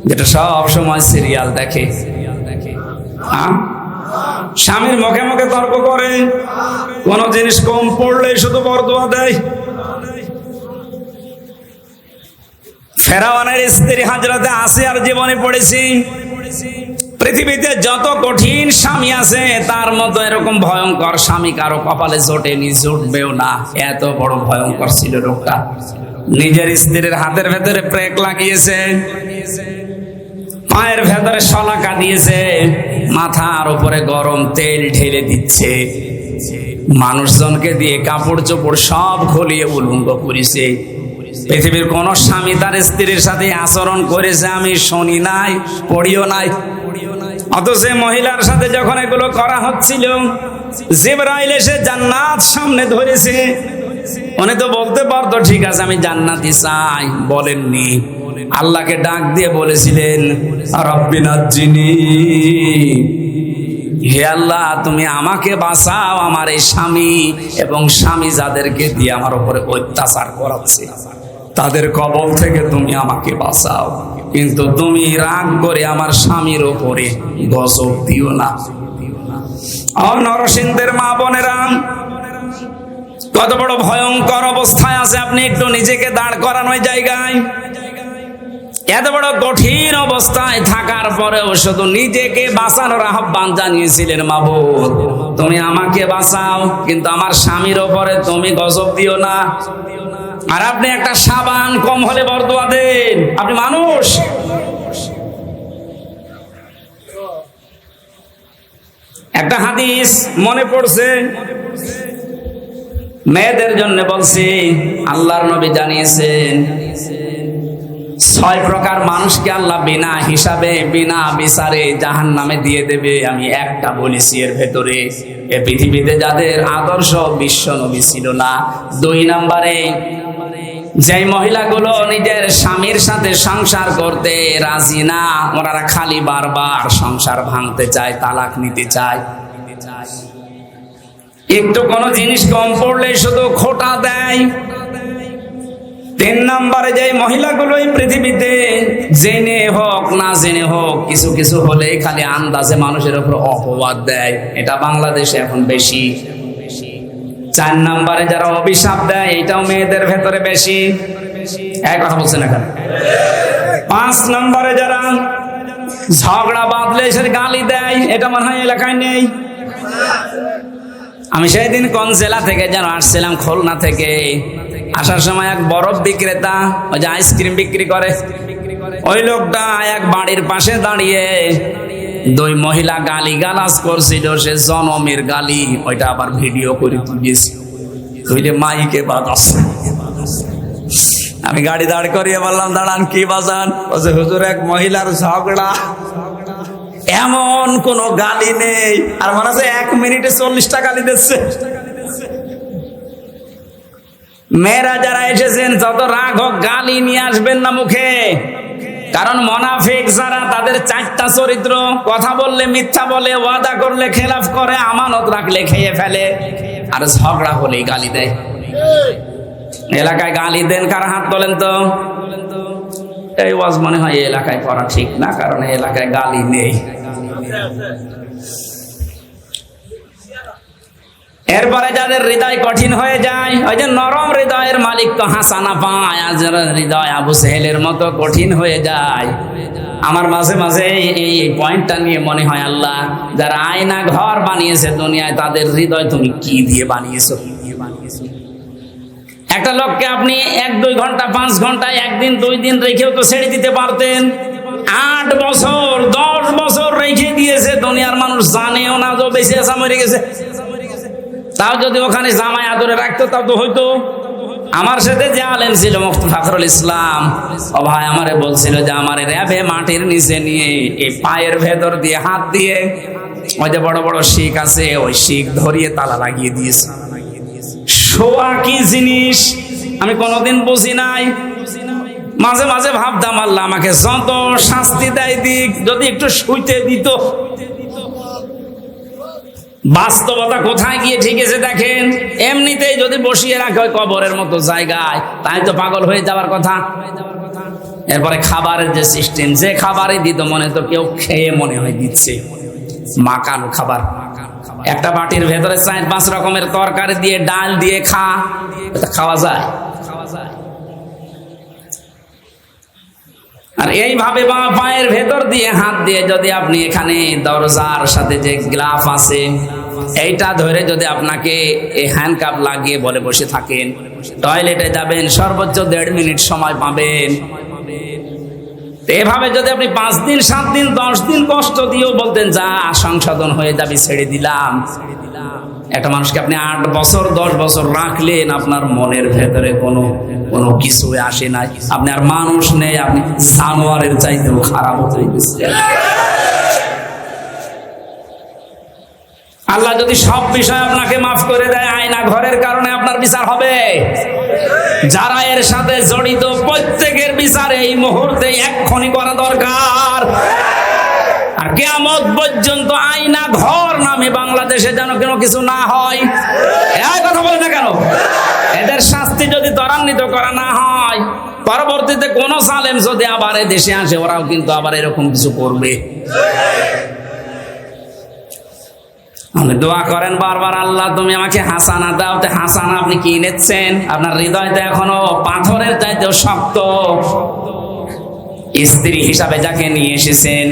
যেটা সব সময় সিরিয়াল দেখে, স্বামীর মুখে মুখে তর্ক করে, কোন জিনিস কম পড়লে শুধু বরদোয়া দেয়। ফেরাউনের স্ত্রী হযরতে আসিয়ার জীবনে পড়েছি। পৃথিবীতে যত কঠিন স্বামী আছে, তার মতো এরকম ভয়ঙ্কর স্বামী কারো কপালে জোটেনি, জুটবেও না। এত বড় ভয়ঙ্কর ছিল লোকটা। নিজের স্ত্রীর হাতের ভেতরে প্রেক লাগিয়েছে, পায়ের ভেতরে শলাকা দিয়েছে, মাথার উপরে গরম তেল ঢেলে দিচ্ছে, মানুষজনকে দিয়ে কাপড় চোপড় সব খুলিয়ে উলঙ্গ করেছে। পৃথিবীর কোন স্বামী তার স্ত্রীর সাথে আচরণ করেছে আমি শুনি নাই, পড়িও নাই। অথচ মহিলার সাথে যখন এগুলো করা হচ্ছিল, জিবরাইল এসে জান্নাত সামনে ধরেছে। উনি তো বলতে পারতো ঠিক আছে আমি জান্নাতি চাই, বলেননি। আল্লাহকে ডাক দিয়ে বলেছিলেন, রব্বি নাজ্জিনি, হে আল্লাহ তুমি আমাকে বাঁচাও, আমার এই স্বামী এবং স্বামী যাদেরকে দিয়ে আমার উপরে অত্যাচার করাচ্ছে, তাদের কবল থেকে তুমি আমাকে বাঁচাও, কিন্তু তুমি রাগ করে আমার স্বামীর উপরে গজব দিও না। নরসিংদের মা বোনেরা, কত বড় ভয়ঙ্কর অবস্থায় আছে আপনি একটু নিজেকে দাঁড় করানো জায়গায়। এত বড় কঠিন অবস্থায় থাকার পরেও শুধু নিজেকে বাঁচানোর আহ্বান জানিয়েছিলেন, মাবুদ তুমি আমাকে বাঁচাও, কিন্তু আমার স্বামীর উপরে তুমি গজব দিও না। আর আপনি একটা সাবান কম হলে বরদোয়া দেন, আপনি মানুষ। একটা হাদিস মনে পড়ছে, মেয়েদের জন্য বলছি, আল্লাহর নবী জানিয়েছেন 6 প্রকার মানুষকে আল্লাহ বিনা হিসাবে বিনা বিচারে জাহান্নামে দিয়ে দেবে। আমি একটা বলেছি এর ভেতরে, এ পৃথিবীতে যাদের আদর্শ বিশ্ব নবী ছিল না। 2 নম্বরে, যে মহিলাগুলো নিজের স্বামীর সাথে সংসার করতে রাজি না, ওনারা খালি বারবার সংসার ভাঙতে চায়, তালাক নিতে চায়। একটু কোনো জিনিস কম পড়লে শুধু খোঁটা দেয়। 3 নম্বরে, যে মহিলাগুলো এই পৃথিবীতে জেনে হোক না জেনে হোক কিছু কিছু হলে খালি আন্দাজে মানুষের উপর অপবাদ দেয়, এটা বাংলাদেশে এখন বেশি। 4 নম্বরে, যারা অভিশাপ দেয়, এটাও মেয়েদের ভেতরে বেশি। এক কথা বলছেন এখানে। 5 নম্বরে, যারা ঝগড়া বাঁধলে সে গালি দেয়, এটা মনে হয় এলাকায় নেই। আমি সেই দিন কোন জেলা থেকে যেন আসছিলাম, খুলনা থেকে। আসার সময় এক বরফ বিক্রেতা, ওই যে আইসক্রিম বিক্রি করে, ওই লোকটা এক বাড়ির পাশে দাঁড়িয়ে 2 মহিলা গালি গালাজ করছিল, সে জনমের গালি, ওইটা আবার ভিডিও করে তুলিয়েছে, তুইলে মাইকে বাজাচ্ছে। আমি গাড়ি দাঁড় করিয়ে বললাম, দাঁড়ান, কি বাজান? বলছে, হুজুর, এক মহিলার ঝগড়া, এমন কোন গালি নেই, আর মনে হচ্ছে 1 মিনিটে 40টা গালি দিচ্ছে। মেয়েরা যারা এসেছেন, যত রাগ হোক গালি নিয়ে আসবেন না মুখে, কারণ মুনাফিক যারা, তাদের 4টা চরিত্র: কথা বললে মিথ্যা বলে, ওয়াদা করলে খেলাফ করে, আমানত রাখলে খেয়ে ফেলে, আর ঝগড়া হলেই গালি দেয়। এলাকায় গালি দেন কার? হাত তোলেন তো। এই ওয়াজ মনে হয় এই এলাকায় করা ঠিক না, কারণ এই এলাকায় গালি নেই। এরপরে যাদের হৃদয় কঠিন হয়ে যায়, ওই যে নরম হৃদয়ের মালিক তো হাসানা পায়, আর যারা হৃদয় আবু সেহেলের মতো কঠিন হয়ে যায়। আমার মাঝে মাঝে এই পয়েন্টটা নিয়ে মনে হয়, আল্লাহ, যারা আয়না ঘর বানিয়েছে দুনিয়ায়, তাদের হৃদয় তুমি কি দিয়ে বানিয়েছো? একটা লোককে আপনি 1-2 ঘন্টা 5 ঘন্টা 1 দিন 2 দিন রেখেও তো ছেড়ে দিতে পারতেন। 8 বছর 10 বছর রেখে দিয়েছে, দুনিয়ার মানুষ জানেও না যে বেঁচে আছে, মরে গেছে। তাও যদি ওখানে জামাই আদরে রাখতো, তাও তো হয়তো। আমার সাথে যে আলেম ছিল মুফতি ফখরুল ইসলাম, ও ভাই আমারে বলছিল যে আমার র্যাবে মাটির নিচে নিয়ে এই পায়ের ভেতর দিয়ে হাত দিয়ে ওই যে বড় বড় শিক আছে, ওই শিক ধরিয়ে তালা লাগিয়ে দিয়েছে। শোয়া কি জিনিস আমি কোনোদিন বুঝি নাই। মাঝে মাঝে ভাবতাম, আল্লাহ আমাকে যত শাস্তি দেয় দিক, যদি একটু শুইতে দিত। বাস্তবতা কোথায় গিয়ে ঠিকেছে দেখেন। এমনিতেই যদি বসিয়ে রাখে ওই কবরের মতো জায়গায়, তাই তো পাগল হয়ে যাওয়ার কথা। এরপরে খাবারের যে সিস্টেম, যে খাবারই দিত মনে তো কেউ খেয়ে মনে হয় দিচ্ছে। মাকানো খাবার, একটা বাটির ভেতরে 4-5 রকমের তরকারি দিয়ে, ডাল দিয়ে খাওয়া যায়। আর এইভাবে পায়ের ভেতর দিয়ে হাত দিয়ে যদি আপনি এখানে দরজার সাথে যে গ্লাফ আছে, এইটা ধরে যদি আপনাকে এই হ্যান্ডকাপ লাগিয়ে বলে বসে থাকেন, টয়লেটে যাবেন সর্বোচ্চ 1.5 মিনিট সময় পাবেন। এভাবে যদি আপনি 5 দিন 7 দিন 10 দিন কষ্ট দিয়েও বলতেন, যা সংশোধন হয়ে যাবে, ছেড়ে দিলাম। একটা মানুষকে আপনি 8 বছর 10 বছর রাখলেন, আপনার মনের ভেতরে কোনো কিছু আসে নাই, আপনি আর মানুষ নেই, আপনি জানোয়ারের চাইতেও খারাপ হয়ে গেছে। আল্লাহ যদি সব বিষয় আপনাকে মাফ করে দেয়, আয়না ঘরের কারণে আপনার বিচার হবে। যারা এর সাথে জড়িত প্রত্যেকের বিচার এই মুহূর্তে এক্ষুনি করা দরকার। আর কিয়ামত পর্যন্ত আয়না ঘর নামে বাংলাদেশে যেন কোনো কিছু না হয়। এই কথা বলে না কেন? এদের শাস্তি যদি ত্বরান্বিত করা না হয়, পরবর্তীতে কোন সালেম যদি আবার দেশে আসে, ওরাও কিন্তু আবার এরকম কিছু করবে। আপনি দোয়া করেন বারবার, আল্লাহ তুমি আমাকে হাসানা দাও। হাসানা আপনি কি নিচ্ছেন? আপনার হৃদয়টা এখনো পাথরের চাইতেও শক্ত। স্ত্রী হিসাবে যাকে নিয়ে এসেছেন,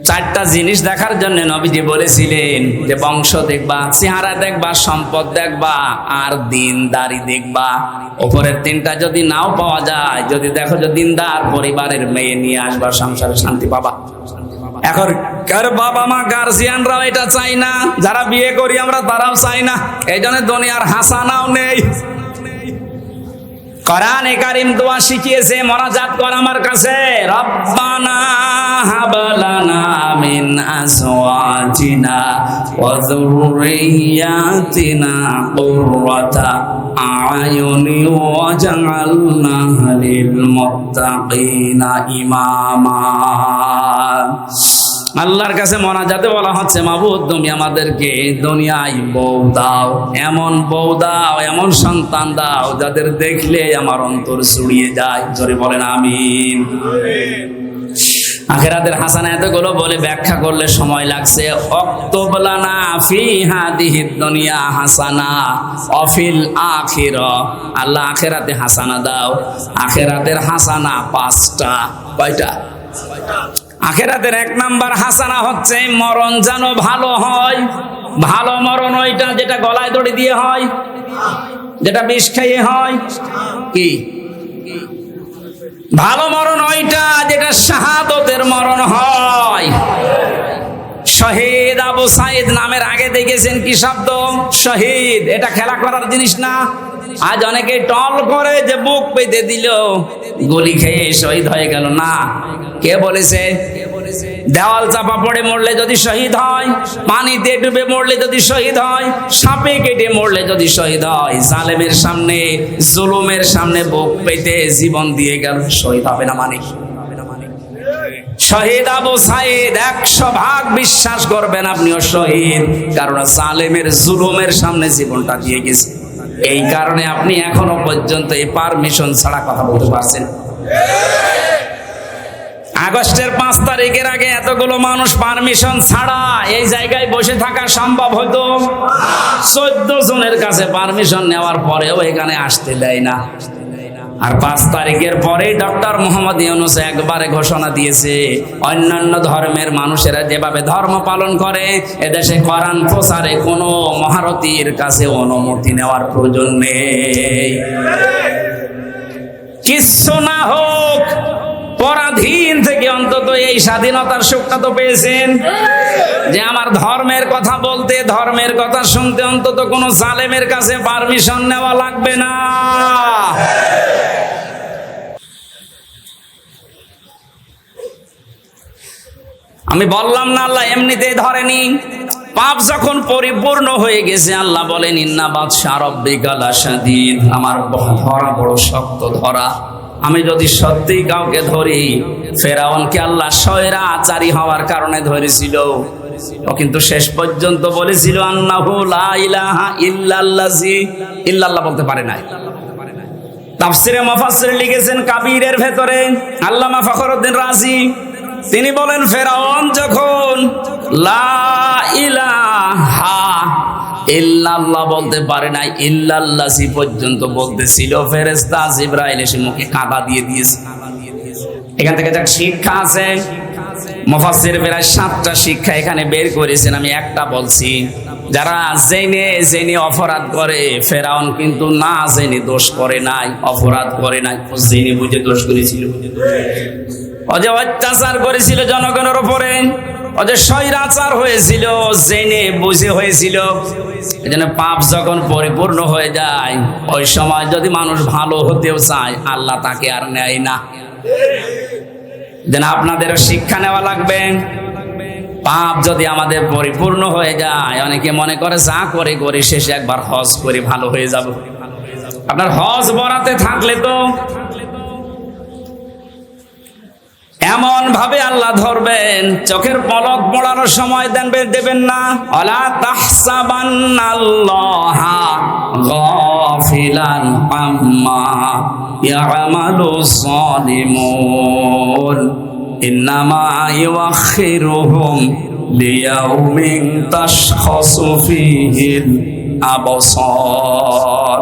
4টা জিনিস দেখার জন্য নবীজি বলেছিলেন যে বংশ দেখবা, চেহারা দেখবা, সম্পদ দেখবা, আর দিনদারি দেখবা। উপরের 3টা যদি নাও পাওয়া যায়, যদি দেখো যে দিনদার পরিবারের মেয়ে নিয়ে আসবা, সংসারে শান্তি পাবা। এখনকার বাবা মা গার্জিয়ানরাও এটা চাই না, যারা বিয়ে করি আমরা তারাও চাই না। এই জন্য দুনিয়ার হাসানাও নেই। কোরআনে কারীম দোয়া শিখিয়েছে, মোনাজাত কর আমার কাছে, রব্বানা হাব লানা মিন আজওয়াজিনা ওয়া যুররিয়াতিনা কুররাতা আয়ুনি ওয়াজআলনা লিল মুত্তাকিনা ইমামা। আল্লাহর কাছে মোনাজাতে বলা হচ্ছে, মাবুদ তুমি আমাদেরকে দুনিয়ায় বউ দাও, এমন বউ দাও, এমন সন্তান দাও যাদের দেখলে আমার অন্তর ছুড়িয়ে যায়। জোরে বলেন আমিন। আখিরাতের হাসানা এতগুলো বলে ব্যাখ্যা করলে সময় লাগছে। অক্তব লানা ফি হাদিহিদ দুনিয়া হাসানা ওয়া ফিল আখিরা, আল্লাহ আখিরাতে হাসানা দাও। আখিরাতের হাসানা 5টা। কয়টা? আখিরাতের 1 নাম্বার হাসানা হচ্ছে মরণ যেন ভালো হয়। ভালো মরণ ওইটা যেটা গলায় দড়ি দিয়ে হয়, যেটা বিষ খেয়ে হয়। কি ভালো মরণ? ওইটা যেটা শাহাদতের মরণ হয়। শহীদ আবু সাইদ নামের আগে দেখেছেন কি শব্দ? শহীদ। এটা খেলা করার জিনিস না। আজ অনেকে টল করে যে বুক পেতে দিল, গুলি খেয়ে শহীদ হয়ে গেল। না, কে বলেছে? দেওয়াল চাপা পড়ে মরলে যদি শহীদ হয়, পানিতে ডুবে মরলে যদি শহীদ হয়, সাপে কেটে মরলে যদি শহীদ হয়, জালেমের সামনে, জুলুমের সামনে বুক পেতে জীবন দিয়ে গেল, শহীদ হবে না? মানে শহীদ আবু সাইদ 100% বিশ্বাস করবেন আপনিও শহীদ, কারণ জালেমের জুলুমের সামনে জীবনটা দিয়ে গেছে। এই কারণে আপনি এখনো পর্যন্ত এই পারমিশন ছাড়া কথা বলতে পারছেন। আগস্টের 5 তারিখের আগে এতগুলো মানুষ পারমিশন ছাড়া এই জায়গায় বসে থাকা সম্ভব হতো? 14 জনের কাছে পারমিশন নেওয়ার পরেও এখানে আসতে দেয় না। আর 5 তারিখের পরে ডক্টর মোহাম্মদ ইউনূস একবারে ঘোষণা দিয়েছে, অন্যান্য ধর্মের মানুষেরা যেভাবে ধর্ম পালন করে, এদেশে কোরআন প্রচারে কোনো মহারথীর কাছে অনুমতি নেওয়ার প্রয়োজন নেই। কিচ্ছু না হোক, পরাধীন থেকে অন্তত এই স্বাধীনতার সুখটা তো পেয়েছেন, যে আমার ধর্মের কথা বলতে, ধর্মের কথা শুনতে অন্তত কোনো জালেমের কাছে পারমিশন নেওয়া লাগবে না। আমি বললাম না আল্লাহ এমনিতেই ধরেনি। পাপ যখন পরিপূর্ণ হয়ে গেছে, আল্লাহ বলেন ইন্না বাতশা রাব্বিকা লাশাদীদ, আমার ধরা বড় শক্ত ধরা। আমি যদি সত্যি কাউকে ধরি, ফেরাউনকে আল্লাহ স্বৈরাচারী হওয়ার কারণে ধরেছিল, ও কিন্তু শেষ পর্যন্ত বলেছিল আন্নাহু লা ইলাহা ইল্লাল্লাজি, ইল্লাল্লাহ বলতে পারে নাই। তাফসিরে মুফাসসির লিখেছেন কাবীরের ভেতরে আল্লামা ফখরুদ্দিন রাজি, তিনি বলেন ফেরাউন যখন লা ইলাহা ইল্লাল্লাহ বলতে পারে নাই, ইল্লাল্লাহি পর্যন্ত বলতেছিল, ফেরেশতা জিবরাইল এসে মুখে কাঁটা দিয়ে দিয়েছে। এখান থেকে যা শিক্ষা আছে, মুফাসসির প্রায় 7টা শিক্ষা এখানে বের করেছেন, আমি একটা বলছি। যারা জেনে জেনে অপরাধ করে, ফেরাউন কিন্তু না জেনে দোষ করে নাই, অপরাধ করে নাই, ও জেনে বুঝে দোষ করেছিল। ও যে অত্যাচার করেছিল জনগণের উপরে, ও যে স্বৈরাচার হয়েছিল, জেনে বুঝে হয়েছিল। এজন্য পাপ যখন পরিপূর্ণ হয়ে যায়, ওই সময় যদি মানুষ ভালো হতেও চায়, আল্লাহ তাকে আর নেয় না। যেন আপনাদেরও শিক্ষা নেওয়া লাগবে। পাপ যদি আমাদের পরিপূর্ণ হয়ে যায়, অনেকে মনে করে যা করে করে শেষে একবার হজ করে ভালো হয়ে যাব। আপনার হজ বরাতে থাকলে তো এমন ভাবে আল্লাহ ধরবেন, চোখের পলক পড়ানোর সময় দেবেন না। ওয়ালা তাহসাবান্নাল্লাহা গাফিলান আম্মা ইয়ামালুস সালিমুন, ইন্নামা ইউআখিরুহুম লিয়াউমিন তাশখাসু ফীহিল আবসার।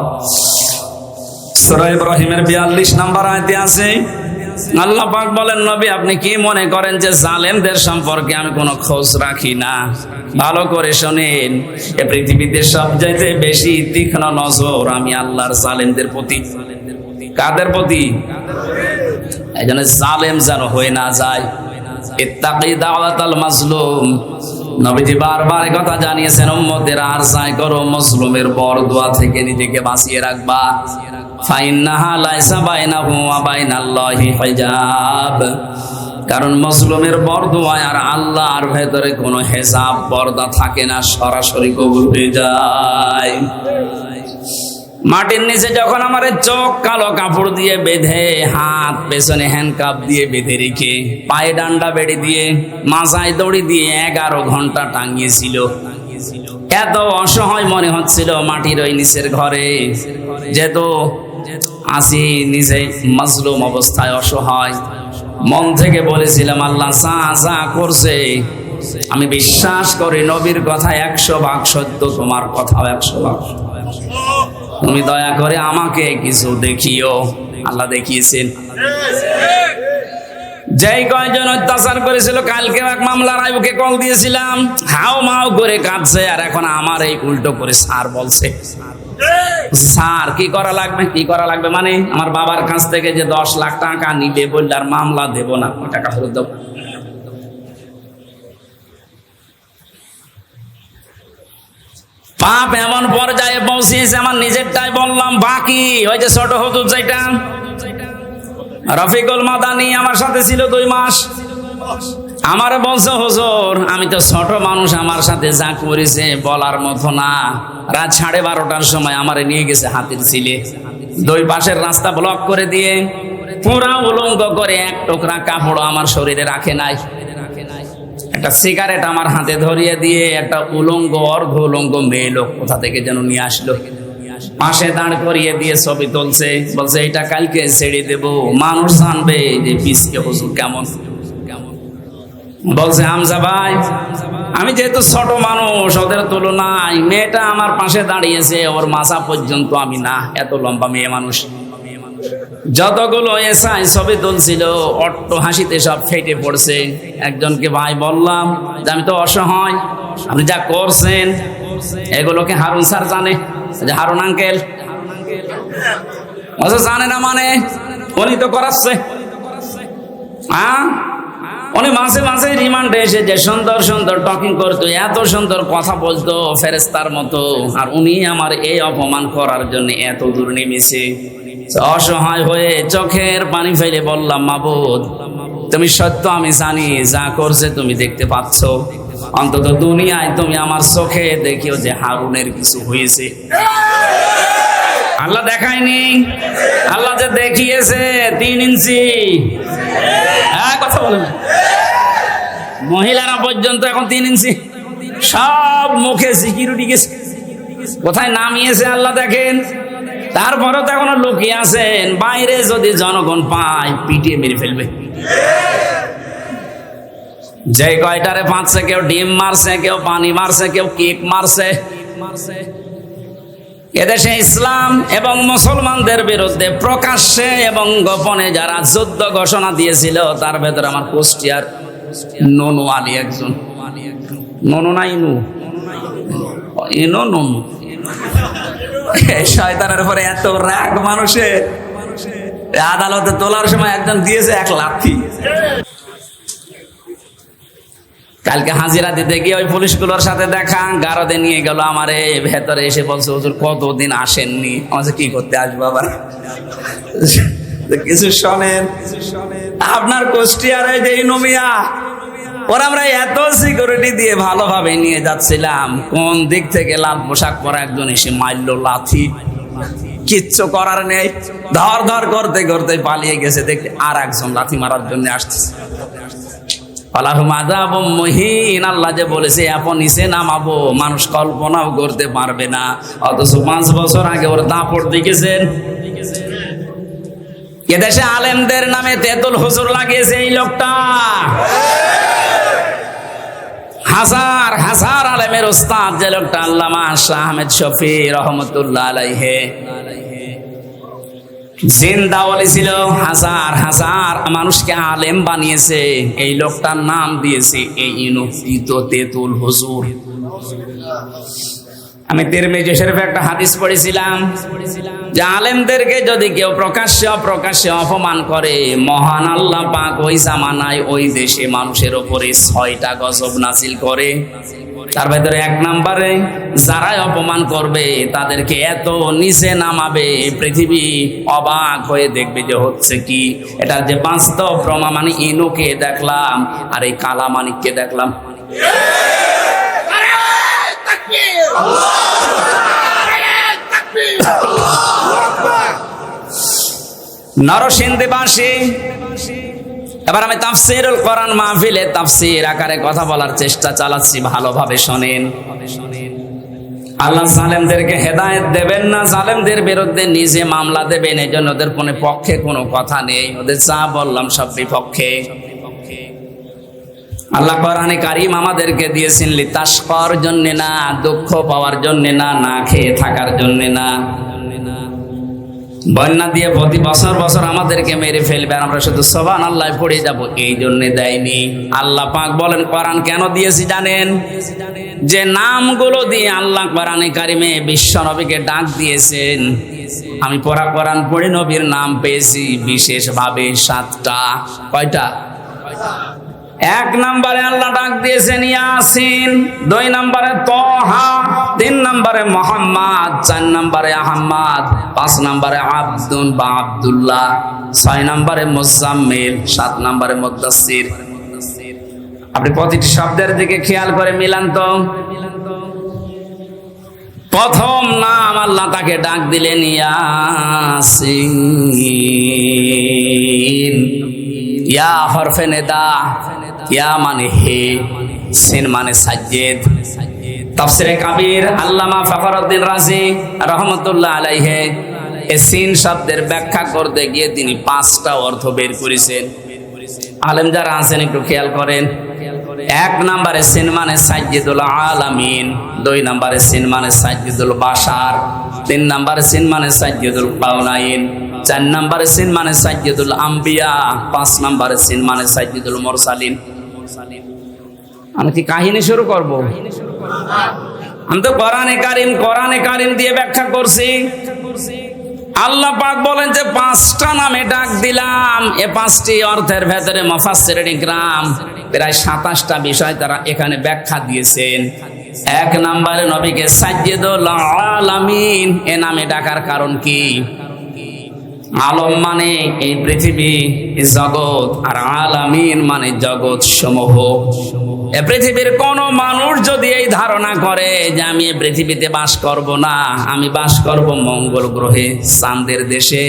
সূরা ইব্রাহিমের 42 নম্বর আয়াতে আছে, আল্লাহ পাক বলেন নবী আপনি কি মনে করেন যে জালেমদের সম্পর্কে আমি কোনো খোঁজ রাখি না? ভালো করে শোনেন, এই পৃথিবীতে সবচাইতে বেশি তীক্ষ্ণ নজর আমি আল্লাহর জালেমদের প্রতি। কাদের প্রতি? এইজন্য জালেম যেন হয়ে না যায়। ইত্তাকি দাওয়াতাল মাজলুম। নবীজি বারবার এই কথা জানিয়েছেন, উম্মতের আর চাই করো মজলুমের বরদোয়া থেকে নিজেকে বাঁচিয়ে রাখবা। ফাইন্নাহা লাইসা বাইনাহু ওয়া বাইনাল্লাহি হিজাব। কারণ মজলুমের বরদোয়ায় আর আল্লাহর ভেতরে কোনো হিসাব পর্দা থাকে না, সরাসরি কবুল হয়ে যায়। মাটির নিচে যখন আমার চোখ কালো কাপড় দিয়ে বেঁধে, হাত পেছনে হ্যান্ডকাপ দিয়ে বেঁধে রেখে, পায়ে ডান্ডা বেড়ে দিয়ে, মাথায় দড়ি দিয়ে 11 ঘন্টা টাঙিয়েছিল, এত অসহায় মনে হচ্ছিল মাটির ওই নিচের ঘরে। যেহেতু আসি নিজে মাজলুম অবস্থায়, অসহায়, মন থেকে বলেছিলাম, আল্লাহ যা করছে আমি বিশ্বাস করি নবীর কথা 100 ভাগ সত্য, তোমার কথাও 100 ভাগ। তুমি দয়া করে আমাকে কিছু দেখিও। আল্লাহ দেখিয়েছেন। যেই কয়জন অত্যাচার করেছিল, কালকে এক মামলার আইবুকে কল দিয়েছিলাম, হাও মাও করে কাঁদছে, আর এখন আমার এই উল্টো করে স্যার বলছে। স্যার কি করা লাগবে? কি করা লাগবে মানে আমার বাবার কাছ থেকে যে 10 লাখ টাকা নিবে বললে আর মামলা দেব না, ওই টাকা ফেরত দেব। পাপ এমন পর্যায়ে পৌঁছিয়েছে, আমার নিজেরটাই বললাম, বাকি ওই যে ছোট হুজুর যেটা রফিকুল মাদানি আমার সাথে ছিল 2 মাস, আমার বলছে, হুজুর আমি তো ছোট মানুষ, আমার সাথে যা করেছে বলার মতো না। রাত 12:30টার সময় আমারে নিয়ে গেছে হাতির ছিলে, 2 পাশের রাস্তা ব্লক করে দিয়ে পুরা উলঙ্গ করে, এক টুকরা কাপড় আমার শরীরে রাখে নাই, একটা সিগারেট আমার হাতে ধরিয়ে দিয়ে একটা উলঙ্গ অর্ধ উলঙ্গ মেয়ে লোক কোথা থেকে যেন নিয়ে আসলো, পাশে দাঁড় করিয়ে দিয়ে ছবি তুলছে, বলছে এটা কালকে ছেড়ে দেব, মানুষ জানবে যে পিসকে হুজুর কেমন। বলছে হামজা ভাই, আমি যেহেতু ছোট মানুষ, ওদের তুলনায় মেয়েটা আমার পাশে দাঁড়িয়েছে, ওর মাথা পর্যন্ত আমি না, এত লম্বা মেয়ে মানুষ। যতগুলো এসআই ছবি তুলছিল অট্ট হাসিতে সব ফেটে পড়ছে। একজনকে ভাই বললাম যে আমি তো অসহায়, আপনি যা করছেন এগুলোকে হারুন স্যার জানে, যে হারুন আঙ্কেল জানে না, মানে উনি তো করাচ্ছে। উনি মাঝে মাঝে রিমান্ডে এসে যে সুন্দর সুন্দর টকিং করতো, এত সুন্দর কথা বলতো ফেরেস্তার মতো, আর উনি আমার এই অপমান করার জন্য এত দূর নেমেছে। অসহায় হয়ে চোখের পানি ফেলে বললাম, মাবুদ তুমি সত্য, আমি জানি যা করছে তুমি দেখতে পাচ্ছ, অন্তত দুনিয়ায় তুমি আমার চোখে দেখিও যে হারুনের কিছু হয়েছে। আল্লাহ দেখায়নি, আল্লাহ যে দেখিয়েছে 3 ইঞ্চি। কথা বলেন, মহিলারা পর্যন্ত এখন 3 ইঞ্চি, সব মুখে সিকিউরিটি গেছে, কোথায় নামিয়েছে আল্লাহ দেখেন। তারপরে তো এখনো লুকিয়ে আছেন, বাইরে যদি জনগণ পায় পিটিয়ে মেরে ফেলবে। যে কয়টারে পাচ্ছে, কেউ ডিম মারছে, কেউ পানি মারছে, কেউ কেক মারছে। এদেশে ইসলাম এবং মুসলমানদের বিরুদ্ধে প্রকাশ্যে এবং গোপনে যারা যুদ্ধ ঘোষণা দিয়েছিল, তার ভেতরে আমার কুষ্টিয়ার ননু আলী একজন। ননু না ইনু, ইনো ননু। শয়তানের উপরে এত রাগ মানুষের, আদালতে তোলার সময় একজন দিয়েছে 1 লাথি। কালকে হাজিরা দিতে গিয়ে ওই পুলিশগুলোর সাথে দেখা, গারদে নিয়ে গেল আমারে, ভেতরে এসে বলছে, হুজুর কতদিন আসেননি? আমাকে কি করতে আসবো আবার? কিছু শোনেন, আপনার কুষ্টিয়ারে যে ইনুমিয়া, ওরা আমরা এত সিকিউরিটি দিয়ে ভালোভাবে নিয়ে যাচ্ছিলাম, কোন দিক থেকে লাল পোশাক পরা একজন এসে মারলো লাথি, কিচ্ছু করার নেই, ধর ধর করতে করতে পালিয়ে গেছে। দেখতে আর একজন লাথি মারার জন্য আসতেছে। আল্লাহ যে বলেছে এখন নিচে নামাবো, মানুষ কল্পনাও করতে পারবে না। অথচ 5 বছর আগে ওর দাপট দেখেছেন। এদেশে আলেমদের নামে তেতুল হুজুর লাগিয়েছে এই লোকটা। হাজার হাজার আলেমের উস্তাদ যে লোকটা, আল্লামা শাহ আহমেদ শফি রহমতুল্লাহ আলাইহি, জিন্দা ওলি ছিল, হাজার হাজার মানুষকে আলেম বানিয়েছে। এই লোকটার নাম দিয়েছে এই ইনুফিত তেতুল হুজুর। আমি তিরমিজি শরীফে একটা হাদিস পড়েছিলাম যে আলেমদেরকে যদি কেউ প্রকাশ্যে অপমান করে, মহান আল্লাহ পাক ওই জামানায় ওই দেশে মানুষের উপরে 6টা গজব নাজিল করে। তার ভেতরে 1 নম্বরে যারাই অপমান করবে তাদেরকে এত নিচে নামাবে, পৃথিবী অবাক হয়ে দেখবে যে হচ্ছে কি। এটা যে বাস্তব প্রমাণ। মানে ইনুকে দেখলাম আর এই কালামানিককে দেখলাম। নরসিংদীবাসী, এবার আমি তাফসীরুল কোরআন মাহফিলে তাফসীর আকারে কথা বলার চেষ্টা চালাচ্ছি, ভালোভাবে শোনেন। আল্লাহ জালেমদেরকে হেদায়েত দেবেন না, জালেমদের বিরুদ্ধে নিজে মামলা দেবেন। এই জন্য ওদের কোনো পক্ষে কোনো কথা নেই, ওদের যা বললাম সব বিপক্ষে। আল্লাহ কোরআনে কারীম আমাদেরকে দিয়েছেন লিতাশকার জন্য না, দুঃখ পাওয়ার জন্য না, না খেয়ে থাকার জন্য না। বন্যা দিয়ে প্রতি বছর বছর আমাদেরকে মেরে ফেলবে আর আমরা শুধু সুবহানাল্লাহ পড়ে যাব, এই জন্য দেয়নি। আল্লাহ পাক বলেন কোরআন কেন দিয়েছি জানেন? যে নামগুলো দিয়ে আল্লাহ কোরআনে কারিমে বিশ্ব নবীকে ডাক দিয়েছেন। আমি কোরআন পড়ে নবীর নাম পেয়েছি বিশেষভাবে 7টা। কয়টা? 1 নম্বরে আল্লাহ ডাক দিয়েছেন ইয়াসিন, 2 নম্বরে তহা, 3 নম্বরে মোহাম্মদ, 4 নম্বরে আহমদ, 5 নম্বরে আব্দুন বা আব্দুল্লাহ, 6 নম্বরে মুজাম্মিল, 7 নম্বরে মুদাসসির। আপনি প্রতিটি শব্দের দিকে খেয়াল করে মিলান তো। প্রথম নাম আল্লাহ তাকে ডাক দিলেন ইয়াসিন। ইয়া হরফে নেদা, ইয়া মানে হে, সিন মানে সাজ্জেদ। তাফসীরে কাবীর আল্লামা ফখরুদ্দিন রাজি রহমাতুল্লাহ আলাইহি এই সিন শব্দের ব্যাখ্যা করতে গিয়ে তিনি 5টা অর্থ বের করেছেন। আলেম যারা আছেন একটু খেয়াল করেন। 1 নম্বরে সিন মানে সাজ্জেদুল আলামিন, 2 নম্বরে সিন মানে সাজ্জেদুল বাশার, 3 নম্বরে সিন মানে সাজ্জেদুল কাউনাইন, 4 নম্বরে সিন মানে সাজ্জেদুল আম্বিয়া, 5 নম্বরে সিন মানে সাজ্জেদুল মুরসালিন। আমি কি কাহিনী শুরু করব? আমি তো কোরআনে কারিম দিয়ে ব্যাখ্যা করছি। আল্লাহ পাক বলেন যে 5টা নামে ডাক দিলাম। এই 5টি অর্থের ভেতরে মুফাসসিরিন ইকরাম প্রায় 27টা বিষয় তারা এখানে ব্যাখ্যা দিয়েছেন। 1 নম্বরে নবীকে সাজ্জেদুল আলামিন এ নামে ডাকার কারণ কি? আলম মানে এই পৃথিবী, জগৎ, আর আলামিন মানে জগৎ সমূহ। এই পৃথিবীর কোন মানুষ যদি এই ধারণা করে যে আমি এই পৃথিবীতে বাস করব না, আমি বাস করব মঙ্গল গ্রহে, চাঁদের দেশে,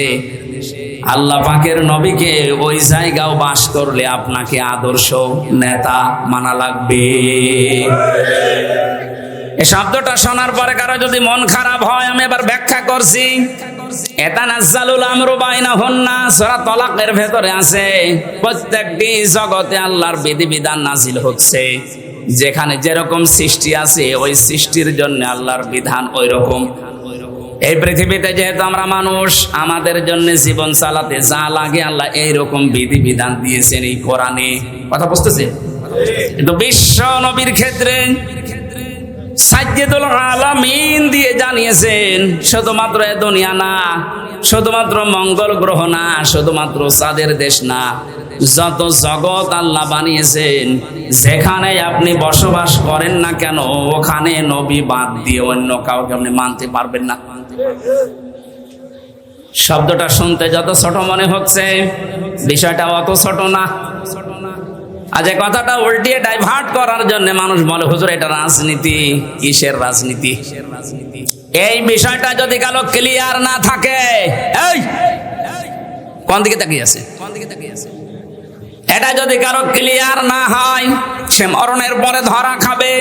আল্লাহ পাকের নবীকে ওই জায়গাও বাস করলে আপনাকে আদর্শ নেতা মানা লাগবে। এই শব্দটা শোনার পরে কারো যদি মন খারাপ হয়, আমি এবার ব্যাখ্যা করছি। এতানাজ্জালুল আমরু বাইনাহুন্না, সূরা তালাকের ভেতরে আছে প্রত্যেকটি জগতে আল্লাহর বিধিবিধান নাজিল হচ্ছে। যেখানে যেরকম সৃষ্টি আছে ওই সৃষ্টির জন্য আল্লাহর বিধান ওই রকম। এই পৃথিবীতে যেহেতু আমরা মানুষ, আমাদের জন্য জীবন চালাতে যা লাগে আল্লাহ এইরকম বিধিবিধান দিয়েছেন এই কোরআনে। কথা বুঝতেছেন? কিন্তু বিশ্ব নবীর ক্ষেত্রে সাজ্জেদুল আলামিন দিয়ে জানিয়েছেন শুধুমাত্র এ দুনিয়া না, শুধুমাত্র মঙ্গল গ্রহ না, শুধুমাত্র চাঁদের দেশ না, যত জগৎ আল্লাহ বানিয়েছেন, যেখানে আপনি বসবাস করেন না কেন ওখানে নবী বাদ দিয়ে অন্য কাউকে আপনি মানতে পারবেন না। শব্দটা শুনতে যত ছোট মনে হচ্ছে, বিষয়টা অত ছোট না। আজ এই কথাটা উল্টিয়ে ডাইভার্ট করার জন্য মানুষ বলে হুজুর এটা রাজনীতি। কিসের রাজনীতি? এই বিষয়টা যদি কালো ক্লিয়ার না থাকে, এই কোন দিকে তাকিয়ে আছে, এটা যদি কারো ক্লিয়ার না হয়, সে মরণের পরে ধরা খাবে।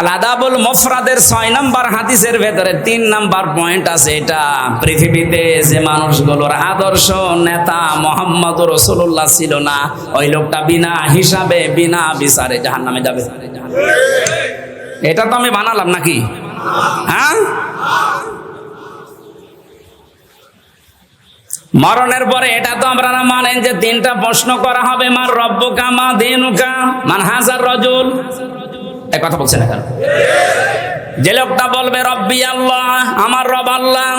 আল আদাবুল মুফরাদের 6 নম্বর হাদিসের ভেতরে 3 নম্বর পয়েন্ট আছে। এটা পৃথিবীতে যে মানুষগুলোর আদর্শ নেতা মুহাম্মদ রাসূলুল্লাহ ছিল না, ওই লোকটা বিনা হিসাবে বিনা বিচারে জাহান্নামে যাবে। এটা তো আমি বানালাম নাকি? হ্যাঁ, মরণের পরে এটা তো আমরা না মানেন যে 3টা প্রশ্ন করা হবে, মান রব্বুকা মা দীনুকা মান হাজার রাজুল। এই কথা বলছে না কেন? যে লোকটা বলবে রব্বি আল্লাহ, আমার রব আল্লাহ,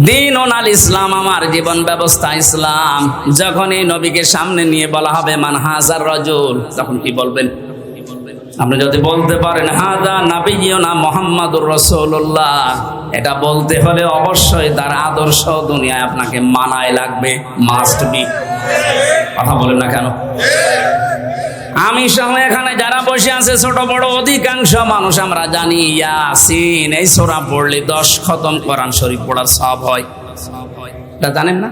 দিন আল ইসলাম, আমার জীবন ব্যবস্থা ইসলাম, যখন এই নবীকে সামনে নিয়ে বলা হবে মান হাজার রাজুল, তখন কি বলবেন? আপনি যদি বলতে পারেন হাদা নাবিয়ুনা মুহাম্মাদুর রাসূলুল্লাহ, এটা বলতে হলে অবশ্যই তার আদর্শ দুনিয়ায় আপনাকে মানায় লাগবে, মাস্ট বি। কথা বলেন না কেন? আমি সহ এখানে যারা বসে আছে ছোট বড় অধিকাংশ মানুষ আমরা জানি ইয়াসিন এই সূরা পড়লে 10 খতম কোরআন শরীফ পড়ার সওয়াব হয়। এটা জানেন না?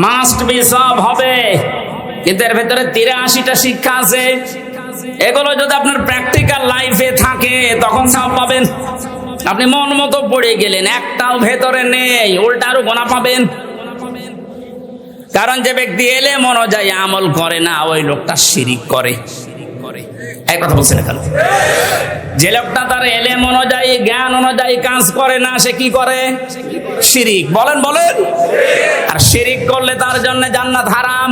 মাস্ট বি সওয়াব হবে, কিন্তু এর ভেতরে 83টা শিক্ষা আছে। এগুলো যদি আপনার প্র্যাকটিক্যাল লাইফে থাকে তখন সওয়াব পাবেন। আপনি মন মতো পড়ে গেলেন, একটাও ভেতরে নেই, উল্টা আরো গোনা পাবেন। কারণ যে ব্যক্তি এলেম অনুযায়ী আমল করে না, ওই লোকটা শিরিক করে। এই কথা বলছেন কেন? যে লোকটা তার এলেম অনুযায়ী জ্ঞান অনুযায়ী কাজ করে না, সে কি করে? শিরিক। বলেন বলেন। আর শিরিক করলে তার জন্য জান্নাত হারাম।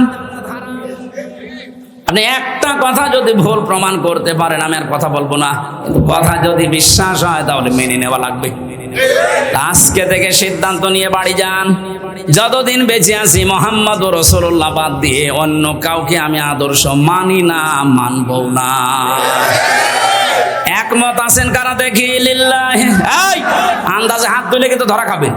আপনি একটা কথা যদি ভুল প্রমাণ করতে পারেন, আমি আর কথা বলবো না, কিন্তু কথা যদি বিশ্বাস হয় তাহলে মেনে নেওয়া লাগবে। আজকে থেকে সিদ্ধান্ত নিয়ে বাড়ি যান, যতদিন বেঁচে আছি মুহাম্মাদুর রাসূলুল্লাহ বাদ দিয়ে অন্য কাউকে আমি আদর্শ মানি না, মানবো না। একমত আছেন কারা দেখি? লিল্লাহি। এই আন্দাজে হাত তুলে কিন্তু ধরা খাবেন।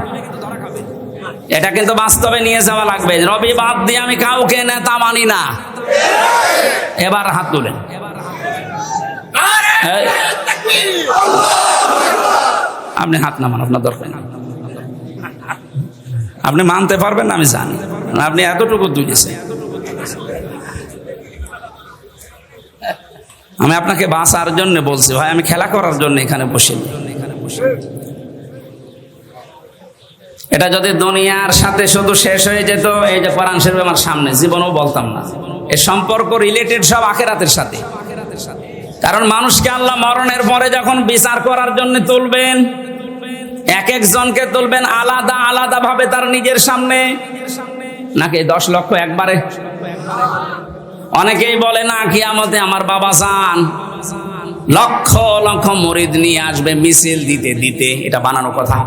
এটা কিন্তু বাস্তবে নিয়ে যাওয়া লাগবে। রবি বাদ দিয়ে আমি কাউকে নেতা মানি না। এবার হাত তুলেন। আপনি হাত নামান, আপনার দরকার না। আপনি মানতে পারবেন না আমি জানি, আপনি এতটুকু তুলেছেন। আমি আপনাকে বাঁচার জন্য বলছি ভাই, আমি খেলা করার জন্য এখানে বসিনি। এটা যদি দুনিয়ার সাথে শুধু শেষ হয়ে যেত, এই যে কোরআন শরীফ আমার সামনে, জীবনও বলতাম না। এর সম্পর্ক রিলেটেড সব আখিরাতের সাথে। কারণ মানুষকে আল্লাহ মরণের পরে যখন বিচার করার জন্য তুলবেন, এক একজনকে তুলবেন আলাদা আলাদা ভাবে তার নিজের সামনে, নাকি 10 লক্ষ একবারে? অনেকেই বলে না কিয়ামতে আমার বাবা জান লক্ষ লক্ষ মুরিদ নিয়ে আসবে মিছিল দিতে দিতে। এটা বানানো কথা।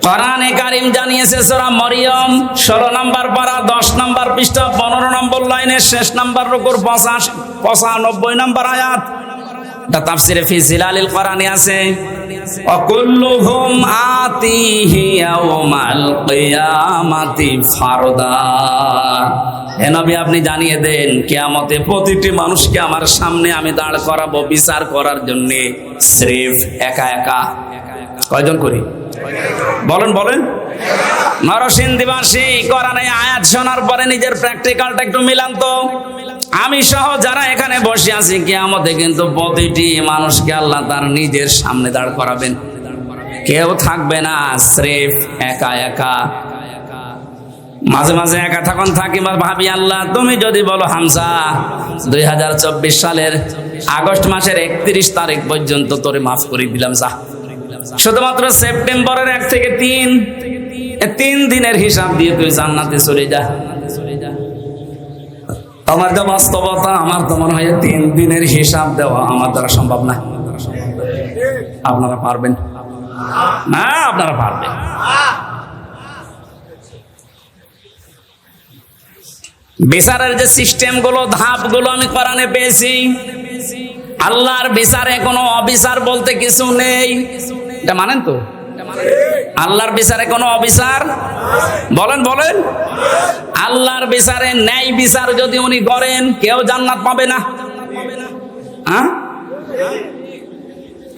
কোরআনে কারীম জানিয়েছে সূরা মরিয়ম 16 নম্বর পারা 10 নম্বর পৃষ্ঠা 15 নম্বর লাইনের শেষ নম্বর রুকুর 95 নম্বর আয়াত। এটা তাফসিরে ফি জিলালিল কোরআনে আছে, ওয়াকুল্লুহুম আতিহি ইয়াউমাল কিয়ামাতি ফারদা। হে নবী আপনি জানিয়ে দেন কিয়ামতে প্রতিটি মানুষকে আমার সামনে আমি দাঁড় করাবো বিচার করার জন্য, স্রেফ একা একা। কয়জন করি? বলেন বলেন। নরসিংদীবাসী কোরআনে আয়াত শোনার পরে নিজের প্র্যাকটিক্যালটা একটু মিলান তো। আমি সহ যারা এখানে বসে আছি কিয়ামতে কিন্তু প্রতিটি মানুষকে আল্লাহ তার নিজের সামনে দাঁড় করাবেন, কেউ থাকবে না, স্রেফ একা একা। মাঝে মাঝে একা থাকুন থাকি ভাবি আল্লাহ তুমি যদি বলো হামজা 2024 সালের আগস্ট মাসের 31 তারিখ পর্যন্ত তোরে মাফ করে দিলাম, যা শুধুমাত্র সেপ্টেম্বরের 1 থেকে 3 দিনের হিসাব দিয়ে তুই জান্নাতে চলে যা। আমার যা বাস্তবতা, আমার তো মনে হয় 3 দিনের হিসাব দেওয়া আমার দ্বারা সম্ভব না। আপনারা পারবেন না? আপনারা পারবেন? বিচারের যে সিস্টেম গুলো, ধাপ গুলো আমি কোরআনে পেয়েছি। আল্লাহর বিচারে কোনো অবিচার বলতে কিছু নেই, এটা মানেন তো? আল্লাহর বিচারে কোনো অবিচার, বলেন বলেন। আল্লাহর বিচারে ন্যায় বিচার যদি উনি করেন কেউ জান্নাত পাবে না।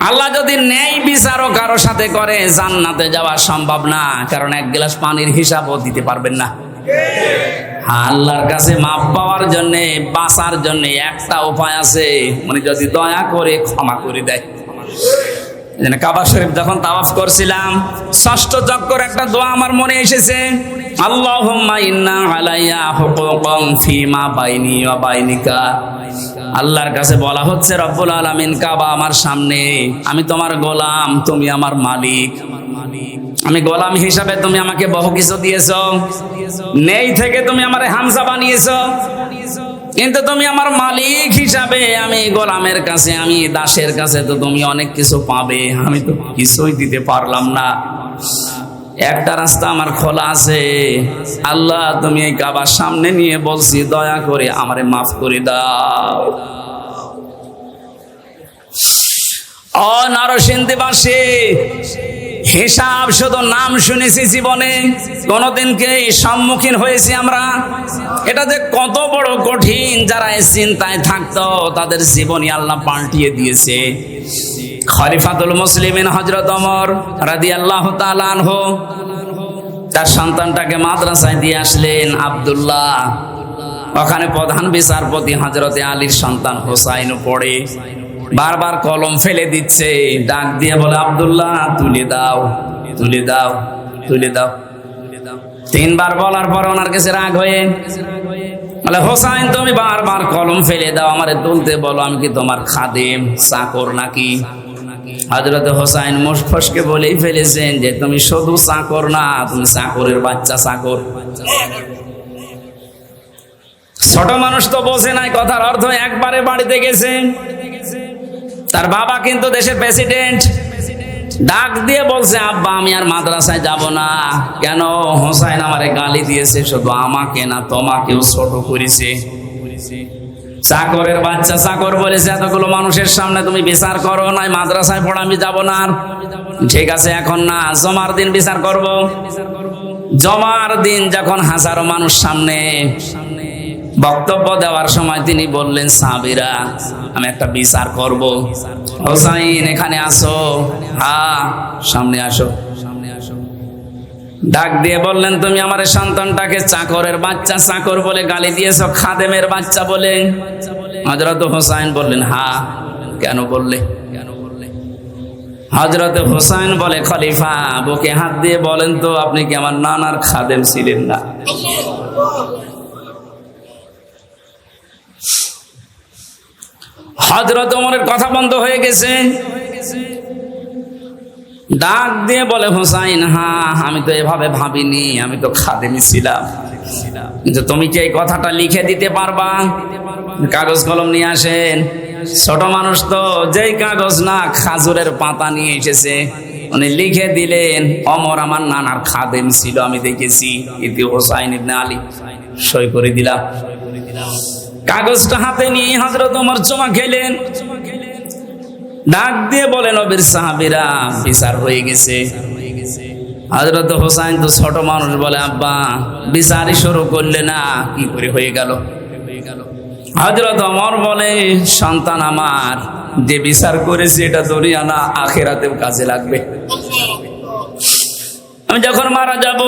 আল্লাহ যদি ন্যায় বিচারও কারো সাথে করে জান্নাতে যাওয়া সম্ভব না, কারণ 1 গ্লাস পানির হিসাবও দিতে পারবেন না। আল্লাহর কাছে মাপ পাওয়ার জন্য, বাঁচার জন্য একটা উপায় আছে, উনি যদি দয়া করে ক্ষমা করে দেয়। কাবা শরীফ যখন তাওয়াফ করছিলাম, 6ষ্ঠ চক্কর একটা দোয়া আমার মনে এসেছে, আল্লাহুম্মা ইন্না আলাইয়া হুকুকান ফিমা বাইনি ওয়া বাইনিকা। আল্লাহর কাছে বলা হচ্ছে রব্বুল আলামিন কাবা আমার সামনে, আমি তোমার গোলাম, তুমি আমার মালিক। আমি গোলাম হিসাবে তুমি আমাকে বহু কিছু দিয়েছো, নেই থেকে তুমি আমারে হামজা বানিয়েছো, কিন্তু তুমি আমার মালিক হিসাবে, আমি গোলামের কাছে, আমি দাসের কাছে তো তুমি অনেক কিছু পাবে, আমি তো কিছুই দিতে পারলাম না। একটা রাস্তা আমার খোলা আছে, আল্লাহ তুমি এই কাবার সামনে নিয়ে বলছি, দয়া করে আমারে মাফ করে দাও। ও নরসিংদীবাসী, হিসাব শুধু নাম শুনেছি, জীবনে কোনদিনকে সম্মুখীন হয়েছি আমরা? এটা যে কত বড় কঠিন, যারা এই চিন্তায় থাকতো তাদের জীবনই আল্লাহ পাল্টিয়ে দিয়েছে। খলিফাতুল মুসলিমিন হযরত ওমর রাদিয়াল্লাহু তাআলা আনহু তার সন্তানটাকে মাদ্রাসায় দিয়ে আসলেন আব্দুল্লাহ। ওখানে প্রধান বিচারপতি হযরতে আলীর সন্তান হোসাইনও পড়ে, বারবার কলম ফেলে দিচ্ছে, ডাক দিয়ে বলে, আব্দুল্লাহ তুলে দাও, তুলে দাও, তুলে দাও। তিনবার বলার পর ওনার কাছে রাগ হয়ে বলে, হোসাইন তুমি বারবার কলম ফেলে দাও, আমারে তুলতে বলো, আমি কি তোমার খাদেম, চাকর নাকি? হযরত হোসাইন মুখফসকে বলেই ফেলেছেন যে তুমি শুধু চাকর না, তুমি চাকরের বাচ্চা, চাকর। ছোট মানুষ তো বোঝে নাই কথার অর্থ। একবারে বাড়িতে গেছে, তার বাবা কিন্তু দেশের প্রেসিডেন্ট, ডাক দিয়ে বলছে, আব্বা আমি আর মাদ্রাসায় যাব না। কেন? হোসাইন আমারে গালি দিয়েছে, শুধু আমাকে না তোমাকেও ছোট করেছে। চাকরের বাচ্চা, চাকর বলেছে, এতগুলো মানুষের সামনে তুমি বিচার করো নাই, মাদ্রাসায় পড়া, আমি যাব না। ঠিক আছে, এখন না, জমার দিন বিচার করব। জমার দিন যখন হাজারো মানুষ সামনে বক্তব্য দেওয়ার সময় তিনি বললেন, সাহাবীরা আমি একটা বিচার করব, হোসাইন এখানে আসো, হ্যাঁ সামনে আসো। ডাক দিয়ে বললেন, তুমি আমার সন্তানটাকে চাকরের বাচ্চা, চাকর বলে গালি দিয়েছো, খাদেমের বাচ্চা বলে। হযরত হোসাইন বললেন, হ্যাঁ। কেন বললে? হযরত হোসাইন বলে, খলিফা বুকে হাত দিয়ে বলেন তো, আপনি কি আমার নানার খাদেম ছিলেন না? হযরত ওমরের কথা বন্ধ হয়ে গেছে। ডাক দিয়ে বলে, হোসাইন হ্যাঁ আমি তো এভাবে ভাবিনি, আমি তো খাদেমই ছিলাম, কিন্তু তুমি কি এই কথাটা লিখে দিতে পারবা? কাগজ কলম নিয়ে আসেন। ছোট মানুষ তো, যেই কাগজ না খাজুরের পাতা নিয়ে এসেছে, উনি লিখে দিলেন, ওমর আমার নানার খাদেম ছিল, আমি দেখেছি, ইতি হোসাইন ইবনে আলী, সই করে দিলাম। কাগজটা হাতে নিয়ে হযরত ওমর চুমা খেলেন। ডাক দিয়ে বলেন, নবীর সাহাবীরা বিচার হয়ে গেছে। হযরত হোসাইন তো ছোট মানুষ, বলে, আব্বা বিচারই শুরু করলে না, কি করে হয়ে গেল? হযরত ওমর বলে, সন্তান আমার, যে বিচার করেছে এটা দুনিয়া না আখিরাতেও কাজে লাগবে। আমি যখন মারা যাব,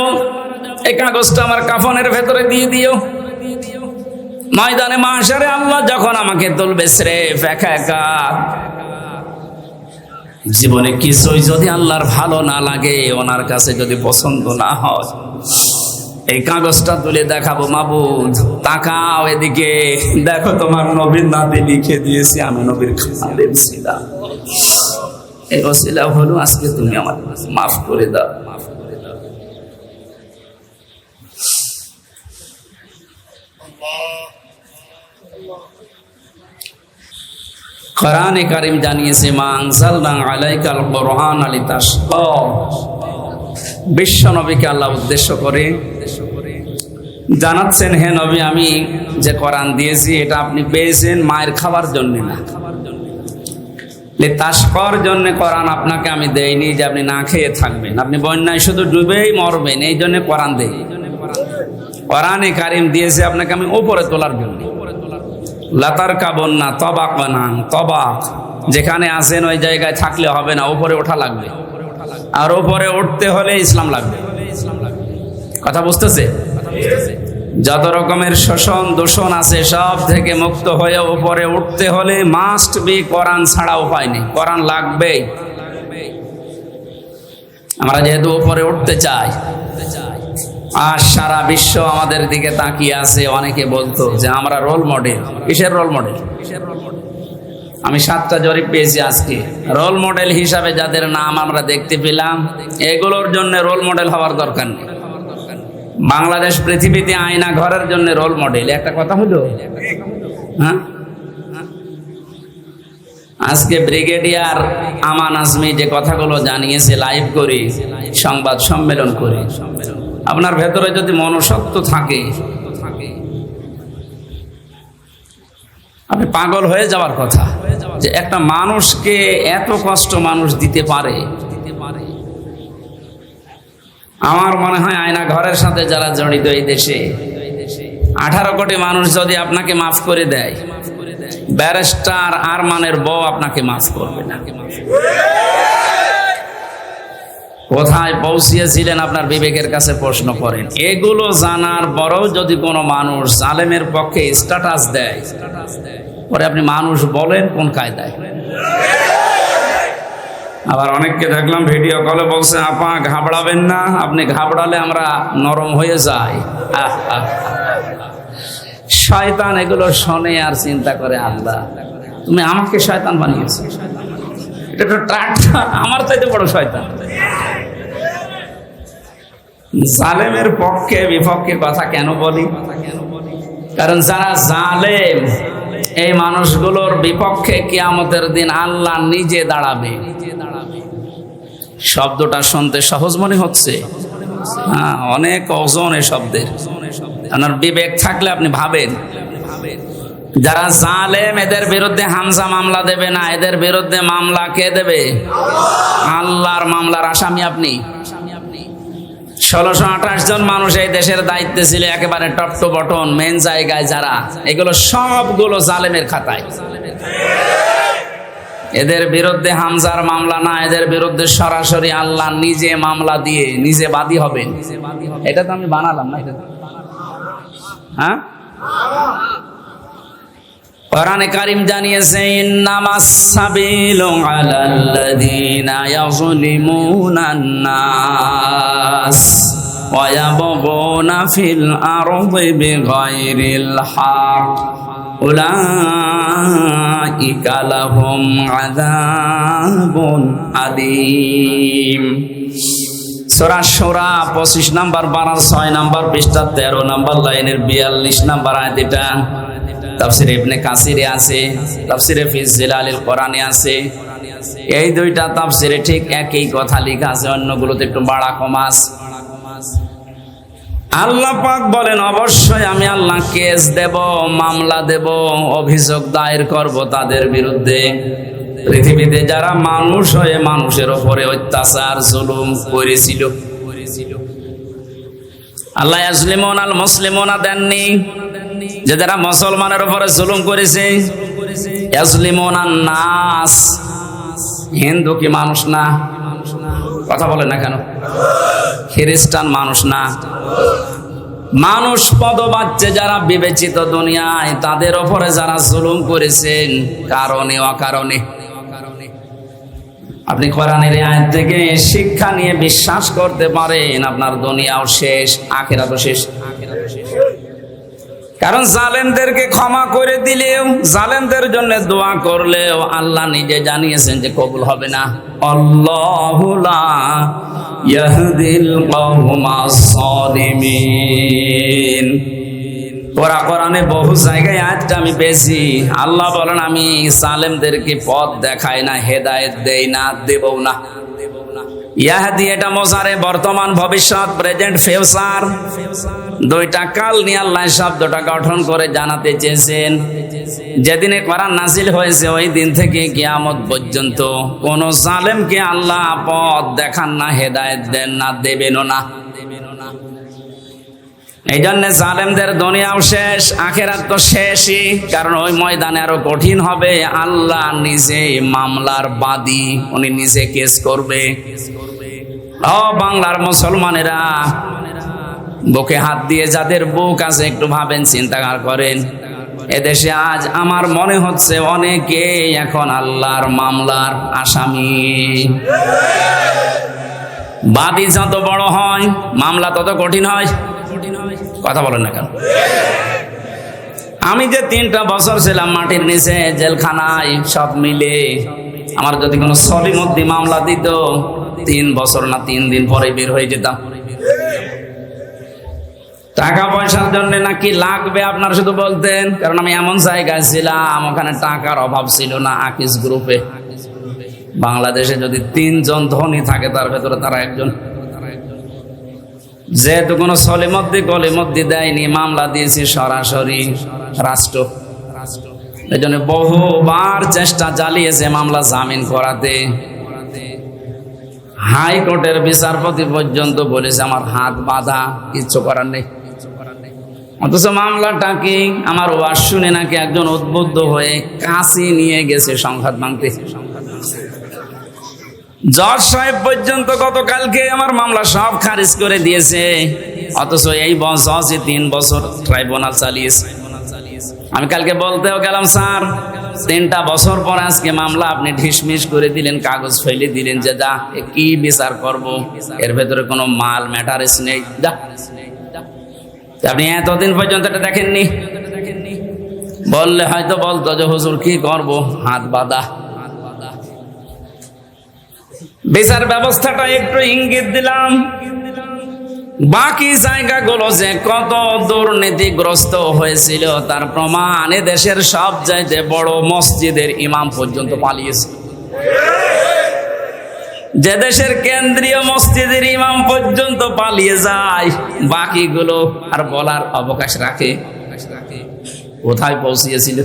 এই কাগজটা আমার কাফনের ভেতরে দিয়ে দিও। ময়দানে মাহশারে আল্লাহ যখন আমাকে তুলবে স্রেফ একা একা, জীবনে কিছুই যদি আল্লাহর ভালো না লাগে, ওনার কাছে যদি পছন্দ না হয়, এই কাগজটা তুলে দেখাবো, মাবুদ তাকাও এদিকে, দেখো তোমার নবীর নামে লিখে দিয়েছি আমি নবীর খাদেম ছিলাম। এই ওসিলা হলো আজকে তুমি আমার মাফ করে দাও। কোরআনে কারীম জানিয়েছে, মা আনজালনা আলাইকাল কুরআন লিতাশকা। বিশ্ব নবীকে আল্লাহ উদ্দেশ্য করে জানাচ্ছেন, হে নবী আমি যে কোরআন দিয়েছি এটা আপনি পেয়েছেন মায়ের খাবার জন্য না, লিতাশকার জন্য কোরআন আপনাকে আমি দেইনি যে আপনি না খেয়ে থাকবেন, আপনি বন্যায় শুধু ডুবেই মরবেন, এই জন্য কোরআন দেই। কোরআনে কারীম দিয়েছে আপনাকে আমি উপরে তোলার জন্য। লাতার কাবন না তবাক বানান, তবাক যেখানে আছেন ওই জায়গায় থাকলে হবে না, উপরে ওঠা লাগবে, আর উপরে উঠতে হলে ইসলাম লাগবে। কথা বুঝতেছে? যত রকমের শোষণ দূষণ আছে সব থেকে মুক্ত হয়ে উপরে উঠতে হলে মাস্ট বি কোরআন ছাড়া উপায় নেই, কোরআন লাগবেই। আমরা যেহেতু উপরে উঠতে চাই, আর সারা বিশ্ব আমাদের দিকে তাকিয়ে আছে, অনেকে বলতো যে আমরা রোল মডেল। কিসের রোল মডেল? আমি 7টা জরিপ পেয়েছি আজকে। রোল মডেল হিসাবে যাদের নাম আমরা দেখতে পেলাম, এগুলোর জন্য রোল মডেল হওয়ার দরকার নেই। বাংলাদেশ পৃথিবীতে আয়না ঘরের জন্য রোল মডেল, একটা কথা হলো। হ্যাঁ, আজকে ব্রিগেডিয়ার আমান আজমি যে কথাগুলো জানিয়েছে লাইভ করে, সংবাদ সম্মেলন করে, আপনার ভেতরে যদি মনুষ্যত্ব থাকে আপনি পাগল হয়ে যাওয়ার কথা যে একটা মানুষকে এত কষ্ট মানুষ দিতে পারে। আমার মনে হয় আয়না ঘরের সাথে যারা জড়িত এই দেশে 18 কোটি মানুষ যদি আপনাকে মাফ করে দেয়, ব্যারিস্টার আরমানের বউ আপনাকে মাফ করবে না। কোথায় পৌঁছিয়েছিলেন আপনার বিবেকের কাছে প্রশ্ন করেন। এগুলো জানার পরেও যদি কোনো মানুষ জালেমের পক্ষে স্ট্যাটাস দেয়, পরে আপনি মানুষ বলেন কোন কায়দায়? আবার অনেককে দেখলাম ভিডিও কলে বলছে, আপা ঘাবড়াবেন না, আপনি ঘাবড়ালে আমরা নরম হয়ে যাই। শয়তান এগুলো শোনে আর চিন্তা করে, আল্লাহ তুমি আমাকে শয়তান বানিয়েছো, এটা তো ট্রাকটা আমার চাইতে বড় শয়তান। জালেমের পক্ষে বিপক্ষে কথা কেন বলি? কারণ যারা জালেম এই মানুষগুলোর বিপক্ষে কিয়ামতের দিন আল্লাহ নিজে দাঁড়াবে। শব্দটা শুনতে সহজ মনে হচ্ছে, হ্যাঁ, অনেক ওজন এই শব্দের। আপনার বিবেক থাকলে আপনি ভাবেন, যারা জালেম এদের বিরুদ্ধে হামজা মামলা দেবে না, এদের বিরুদ্ধে মামলা কে দেবে? আল্লাহর মামলার আসামি আপনি। 1628 জন মানুষ এই দেশের দায়িত্বে ছিল, একেবারে টপ টু বটন মেন জায়গায় যারা, এগুলো সবগুলো জালেমের খাতায়। এদের বিরুদ্ধে হামজার মামলা না, এদের বিরুদ্ধে সরাসরি আল্লাহ নিজে মামলা দিয়ে নিজে বাদী হবেন। এটা তো আমি বানালাম না, হ্যাঁ? কোরআনে কারীম জানিয়েছে, ইন্নামাস সাবিলু আলাল্লাযীনা ইয়াযলিমুনান নাস ওয়া ইয়াবগুনা ফিল আরদি বিগাইরিল হক উলাইকা লাহুম আযাবুন আলীম। সূরা শূরা 25 নম্বর পারার 6 নম্বর পৃষ্ঠা 13 নম্বর লাইনের 42 নম্বর আয়াত। এটা তাফসীরে ইবনে কাসিরে আছে, তাফসীরে ফি জিলালিল কোরআনে আছে। এই দুইটা তাফসীরে ঠিক একই কথা লেখা আছে, অন্যগুলোতে একটু বাড়া কম আছে। আল্লাহ পাক বলেন, অবশ্যই আমি আল্লাহ কেস দেব, মামলা দেব, অভিযোগ দায়ের করব তাদের বিরুদ্ধে পৃথিবীতে যারা মানুষ হয়ে মানুষের উপরে অত্যাচার জুলুম করেছিল। আল্লাহ ইয়াজলিমুন আল মুসলিমুনা দেননি, যে যারা মুসলমানের উপরে জুলুম করেছে। ইয়াজলিমুন আন নাস, হিন্দু কি মানুষ না? কথা বলেন না কেন? খ্রিস্টান মানুষ না? মানুষ পদবাচ্চে যারা বিবেচিত দুনিয়ায়, তাদের উপরে যারা জুলুম করেছেন কারণে অকারণে। আপনি কোরআনের আয়াত থেকে শিক্ষা নিয়ে বিশ্বাস করতে পারেন, আপনার দুনিয়াও শেষ, আখিরাতও শেষ। কারণ জালেমদেরকে ক্ষমা করে দিলেও, জালেমদের জন্য দোয়া করলেও আল্লাহ নিজে জানিয়েছেন যে কবুল হবে না। আল্লাহু লা ইয়াহদিল কওমাস সালিমিন। কোরআনে বহু জায়গায় আয়াতটা আমি পেয়েছি। আল্লাহ বলেন, আমি জালেমদেরকে পথ দেখাই না, হেদায়েত দেই না, দেবও না। ইয়াহদি এটা মোজারে, বর্তমান ভবিষ্যৎ, প্রেজেন্ট ফিউচার, দুইটা কাল নিয়ে আল্লাহ শব্দটা গঠন করে জানাতে চেয়েছেন। যেদিনে কোরআন নাজিল হয়েছে ওই দিন থেকে কিয়ামত পর্যন্ত কোন জালেমকে আল্লাহ পথ দেখান না, হেদায়েত দেন না, দেবেনও না। এই জন্য জালেমদের দুনিয়াও শেষ, আখিরাত তো শেষই। কারণ ওই ময়দানে আরো কঠিন হবে। আল্লাহ নিজে মামলার বাদী, উনি নিজে কেস করবে। ও বাংলার মুসলমানেরা, বুকে হাত দিয়ে যাদের বুক আছে একটু ভাবেন, চিন্তা করেন। এদেশে আজ আমার মনে হচ্ছে অনেকে এখন আল্লাহর মামলার আসামি। বাদী যত বড় হয় মামলা তত কঠিন হয়। কথা বলেন না কেন? আমি যে 3টা বছর ছিলাম মাটির নিচে জেলখানায়, সব মিলে আমার যদি কোনো সলিমুদ্দি মামলা দিত, 3 বছর না 3 দিন পরে বের হয়ে যেতাম। টাকা পয়সার জন্য নাকি লাগবে আপনার শুধু বলতেন, কারণ আমি এমন জায়গায় ছিলাম ওখানে টাকার অভাব ছিল না। আকিস গ্রুপে বাংলাদেশে যদি 3 জন ধনী থাকে তার ভেতরে তারা একজন। যেহেতু কোনো সলিমদ্দি কলিমদ্দি দেয়নি, মামলা দিয়েছি সরাসরি রাষ্ট্র। এই জন্য বহুবার চেষ্টা চালিয়েছে মামলা জামিন করাতে। হাইকোর্টের বিচারপতি পর্যন্ত বলেছে আমার হাত বাঁধা, কিচ্ছু করার নেই। অথচ মামলাটা কি, আমার ওয়াজ শুনে নাকি একজন উদ্বুদ্ধ হয়ে কাশি নিয়ে গেছে সংঘাত ভাঙতে। জজ সাহেব পর্যন্ত গতকালকে আমার মামলা সব খারিজ করে দিয়েছে। অথচ এই জজই 3 বছর ট্রাইব্যুনাল চালিয়েছে। আমি কালকে বলতেও গেলাম, স্যার 3টা বছর পর আজকে মামলা আপনি ঢিসমিস করে দিলেন, কাগজ ফেলে দিলেন, যে যা কি বিচার করব, এর ভেতরে কোনো মাল ম্যাটারেস নেই। আপনি এতদিন পর্যন্ত এটা দেখেননি। বললে হয়তো বলতো যে হুজুর কি করব, হাত বাঁধা। বিচার ব্যবস্থাটা একটু ইঙ্গিত দিলাম। বাকি জায়গাগুলো যে কত দুর্নীতিগ্রস্ত হয়েছিল তার প্রমাণ দেশের সব চাইতে বড় মসজিদের ইমাম পর্যন্ত পালিয়েছে। যে দেশের কেন্দ্রীয় মসজিদের ইমাম পর্যন্ত পালিয়ে যায়, বাকিগুলো আর বলার অবকাশ রাখে? কোথায় পৌঁছিয়েছিল?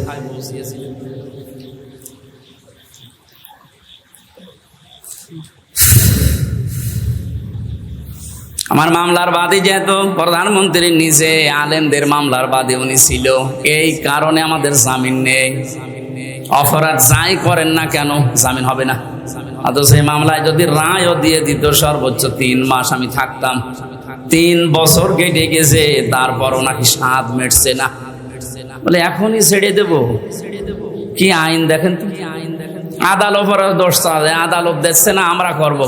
আমার মামলার বাদী যেহেতু প্রধানমন্ত্রীর নিচে আলেমদের মামলার বাদী উনি ছিল, এই কারণে আমাদের জামিন নেই। অপরাধ যাই করেন না কেন জামিন হবে না। অথচ এই মামলায় যদি রায়ও দিয়ে দিত সর্বোচ্চ 3 মাস আমি থাকতাম। 3 বছর কেটে গেছে, তারপরও নাকি স্বাদ মেটছে না। বলে এখনই ছেড়ে দেব? কি আইন দেখেন তো। আদালত দোষ চালে, আদালত দেখছে না, আমরা করব।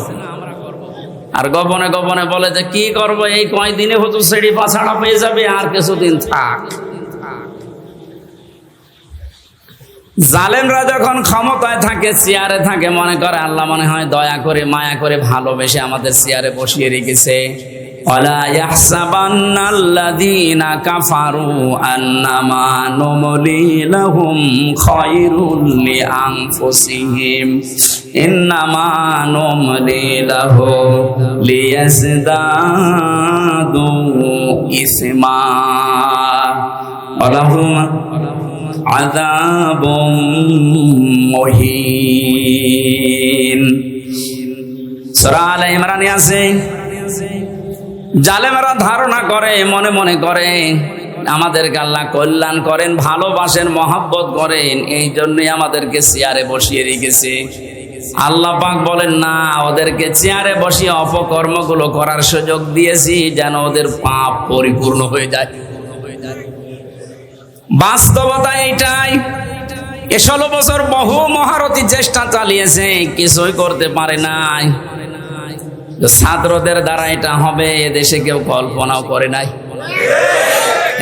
আর গোপনে গোপনে বলে যে কি করব, এই কয়দিনে হতো ছেড়ে পাছাড়া পেয়ে যাবে, আর কিছুদিন থাক। জালেমরা যখন ক্ষমতায় থাকে, চেয়ারে থাকে, মনে করে আল্লাহ মনে হয় দয়া করে মায়া করে ভালোবেসে আমাদের চেয়ারে বসিয়ে রেখেছে। ওয়ালা ইয়াহসাবান্নাল্লাযীনা কাফারু আন্নামা নুমলি লাহুম খায়রুল লিআনফুসিহিম ইন্নামা নুমলি লাহুম লিয়াজদাদু ইসমা ওয়ালাহুম আযাবুম মুহিন। সূরা আলে ইমরানে আছে, জালেমেরা ধারণা করে, মনে মনে করে আমাদেরকে আল্লাহ কল্যাণ করেন, ভালোবাসেন, মহাব্বত করেন, এই জন্যই আমাদেরকে চেয়ারে বসিয়ে রেখেছে। আল্লাহ পাক বলেন না, ওদেরকে চেয়ারে বসিয়ে অপকর্মগুলো করার সুযোগ দিয়েছি যেন ওদের পাপ পরিপূর্ণ হয়ে যায়। বাস্তবতা এইটাই। 16 বছর বহু মহারথী চেষ্টা চালিয়েছে, কিছুই করতে পারে নাই। ছাত্রদের দ্বারা এটা হবে এদেশে কেউ কল্পনাও করে নাই।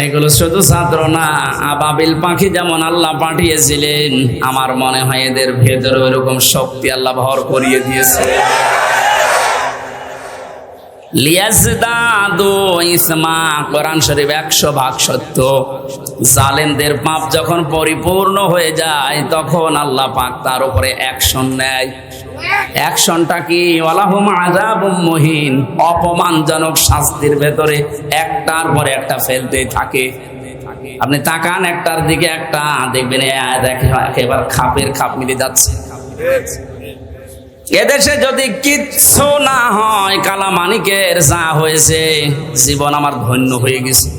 এগুলো শুধু ছাত্র না, আবাবিল পাখি যেমন আল্লাহ পাঠিয়েছিলেন, আমার মনে হয় এদের ভেতরে এরকম শক্তি আল্লাহ ভর করিয়ে দিয়েছে। লিয়াজদাদু ইসমা, কোরআন শরীফ 100% সত্য। জালেমদের পাপ যখন পরিপূর্ণ হয়ে যায় তখন আল্লাহ পাক তার উপরে অ্যাকশন নেয়। অ্যাকশনটা কি? ওয়ালাহুম আযাবুম মুহিন, অপমানজনক শাস্তির ভেতরে একটার পরে একটা ফেলতেই থাকে। আপনি তাকান একটার দিকে, একটা দেখবেন একেবারে খাপের খাপ মিলে যাচ্ছে। এদেশে যদি কিচ্ছু না হয়, কালামানিকের যা হয়েছে, জীবন আমার ধন্য হয়ে গেছে।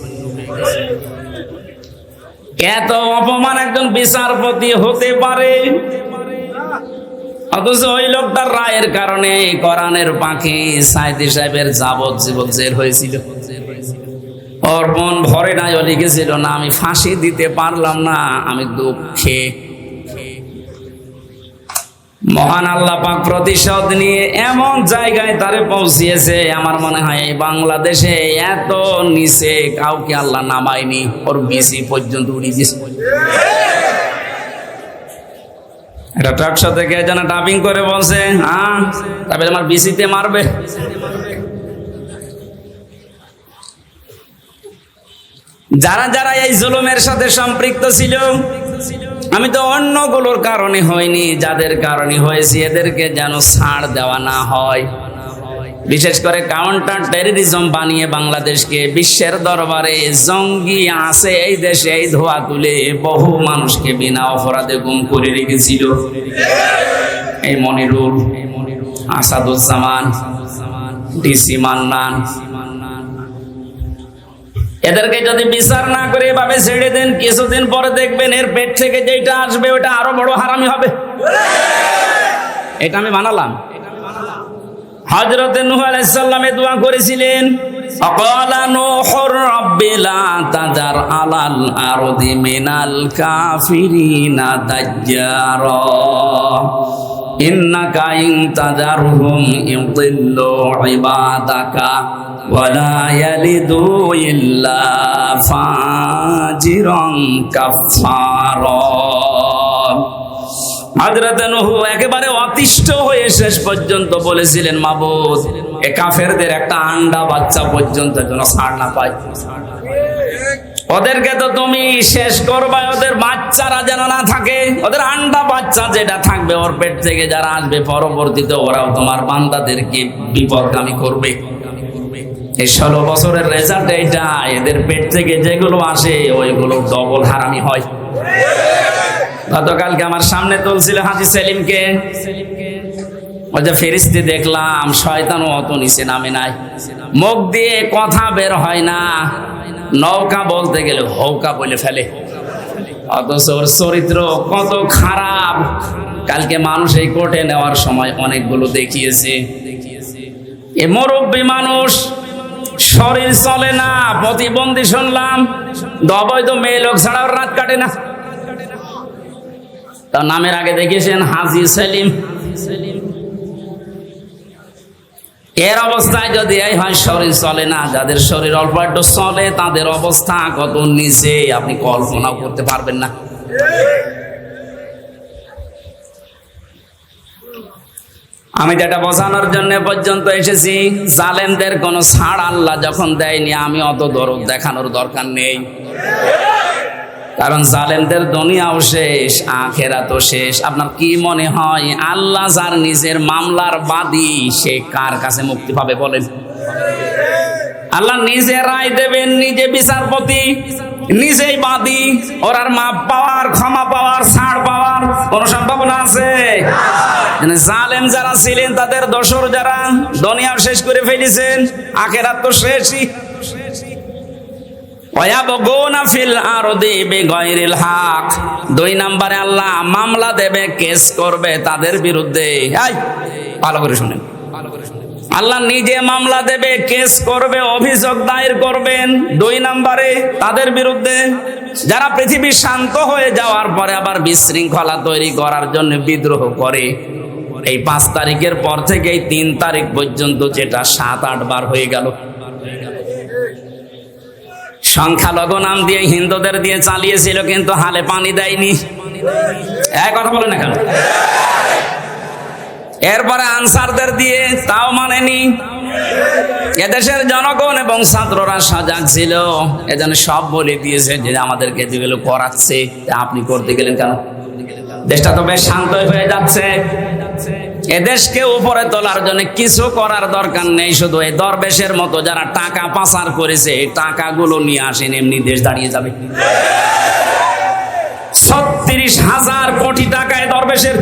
এত অপমান একজন বিচারপতি হতে পারে, অথচ ওই লোকটার রায়ের কারণে কোরআনের পাখি সাইদি সাহেবের যাবজ্জীবন জেল হয়েছিল। ওর মন ভরে নাই, ও লিখেছিল না আমি ফাঁসি দিতে পারলাম না, আমি দুঃখে। মহান আল্লাহ পাক প্রতিশোধ নিয়ে এমন জায়গায় তারে পৌঁছিয়েছে, আমার মনে হয় এই বাংলাদেশে এত নিচে কাউকে আল্লাহ নামায়নি। ওর বিসি পর্যন্ত উড়ে গেছে। এটা ট্রাকশো থেকে যেন ডাবিং করে বলছে, হ্যাঁ তারপরে আমার বিসিতে মারবে। যারা যারা এই জুলুমের সাথে সম্পৃক্ত ছিল, আমি তো অন্যগুলোর কারণে হয়নি, যাদের কারণে হয়েছে এদেরকে যেন ছাড় দেওয়া না হয়। বিশেষ করে কাউন্টার টেররিজম বানিয়ে বাংলাদেশকে বিশ্বের দরবারে জঙ্গি আছে এই দেশে এই ধোয়া তুলে বহু মানুষকে বিনা অপরাধে গুম করে রেখেছিল। এই মনিরুল, আসাদুজ্জামান, ডিসি মান্নান, এদেরকে যদি বিচার না করে এভাবে ছেড়ে দেন, কিছুদিন পরে দেখবেন এর পেট থেকে যেটা আসবে ওটা আরো বড় হারামি হবে। এটা আমি বানালাম। হযরত নূহ আলাইহিস সালাম দোয়া করেছিলেন, আকালা নূহুর রাব্বি লা তাযার আলাল আরদি মিনাল কাফিরিনা দাজ্জারা ইন্নাকা ইন তাযারহুম ইউদিল্লু ইবাদাকা ওয়ালা ইয়ালিদু ইল্লা ফাজিরান কাফফারা। হযরত নূহ একেবারে অতিষ্ঠ হয়ে শেষ পর্যন্ত বলেছিলেন, মাবুদ, এ কাফেরদের একটা আন্ডা বাচ্চা পর্যন্ত যেন ছাড় না পায়। ওদেরকে তো তুমি শেষ করবা, ওদের বাচ্চারা যেন না থাকে। ওদের আন্ডা বাচ্চা যেটা থাকবে ওর পেট থেকে যারা আসবে পরবর্তীতে ওরাও তোমার বান্দাদেরকে বিপদগামী করবে। এই 16 বছরের রেজাল্ট এইটা। এদের পেট থেকে যেগুলো আসে ওইগুলো ডবল হারামি হয়। গতকালকে আমার সামনে তুলছিল হাজী সেলিমকে, ওই যে ফেরেশতা দেখলাম, শয়তানও অত নিচে নামে নাই, মুখ দিয়ে কথা বের হয় না, নৌকা বলতে গেলে হৌকা বলে ফেলে। অথচ ওর চরিত্র কত খারাপ, কালকে মানুষ এই কোর্টে নেওয়ার সময় অনেকগুলো দেখিয়েছে। এ মুরব্বী মানুষ, শরীর চলে না, প্রতিবন্ধী শুনলাম, অবৈধ মেয়ে লোক ছাড়া ওর রাত কাটে না। তার নামের আগে দেখেছেন হাজী সেলিম। এর অবস্থায় যদি এই হয় শরীর চলে না, যাদের শরীর অল্প একটু চলে তাদের অবস্থা কত নিচে আপনি কল্পনাও করতে পারবেন না। আমি যেটা বোঝানোর জন্য পর্যন্ত এসেছি, জালেমদের কোনো ছাড় আল্লাহ যখন দেয়নি, আমি অত দরদ দেখানোর দরকার নেই। কারণ জালেমদের দুনিয়াও শেষ, আখিরাতও শেষ। আপনার কি মনে হয় আল্লাহ যার নিজের মামলার বাদী, সে কার কাছে মুক্তি পাবে বলেন? আল্লাহ নিজে রায় দেবেন, নিজে বিচারপতি, নিজেই বাদী। ওর আর মাপ পাওয়ার, ক্ষমা পাওয়ার, ছাড় পাওয়ার কোন সম্ভাবনা আছে? জালেম যারা ছিলেন তাদের দোসর যারা দুনিয়াও শেষ করে ফেলেছেন, আখিরাত তো শেষই। দুই নম্বরে আল্লাহ মামলা দেবে, কেস করবে তাদের বিরুদ্ধে। ভালো করে শুনেন, আল্লাহ নিজে মামলা দেবে, কেস করবে, অভিযোগ দায়ের করবেন। 2 নম্বরে তাদের বিরুদ্ধে যারা পৃথিবী শান্ত হয়ে যাওয়ার পরে আবার বিশৃঙ্খলা তৈরি করার জন্য বিদ্রোহ করে। এই 5 তারিখের পর থেকে এই 3 তারিখ পর্যন্ত যেটা 7-8 বার হয়ে গেল। সংখ্যালঘু নাম দিয়ে হিন্দুদের দিয়ে চালিয়েছিল, কিন্তু হালে পানি দেয়নি। এক কথা বলে না কেন? এরপরে আনসারদের দিয়ে, তাও মানেনি। এদেশের জনগণ এবং ছাত্ররা সজাগ ছিল, এজন্য সব বলে দিয়েছে যে আমাদেরকে যেগুলো করাচ্ছে আপনি করতে গেলেন কেন? দেশটা তো বেশ শান্ত হয়ে যাচ্ছে। এদেশকে উপরে তোলার জন্য কিছু করার দরকার নেই, শুধু এই দরবেশের মতো যারা টাকা পাচার করেছে এই টাকাগুলো নিয়ে আসেন, এমনি দেশ দাঁড়িয়ে যাবে। 36,000 কোটি টাকায় দরবেশের,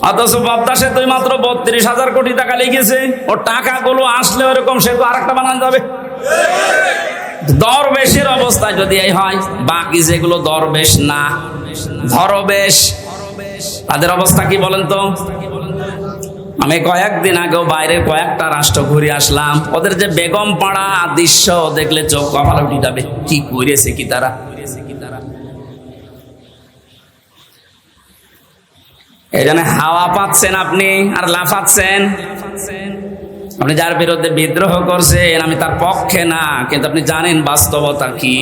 অথচ পদ্মা সেতুই মাত্র 32,000 কোটি টাকা লেগেছে। ও টাকাগুলো আসলে ওরকম সেতু আরেকটা বানানো যাবে। দরবেশের অবস্থা যদি এই হয়, বাকি যেগুলো দরবেশ না, ধরবেশ, তাদের অবস্থা কি বলেন তো? আমি কয়েকদিন আগেও বাইরের কয়েকটা রাষ্ট্র ঘুরে আসলাম, ওদের যে বেগম পাড়া দৃশ্য দেখলে চোখ কপালে উঠে যাবে। কি করেছে কি তারা! এই জন্য হাওয়া পাচ্ছেন আপনি আর লাফাচ্ছেন। আপনি যার বিরুদ্ধে বিদ্রোহ করছেন, আমি তার পক্ষে না, কিন্তু আপনি জানেন বাস্তবতা কি।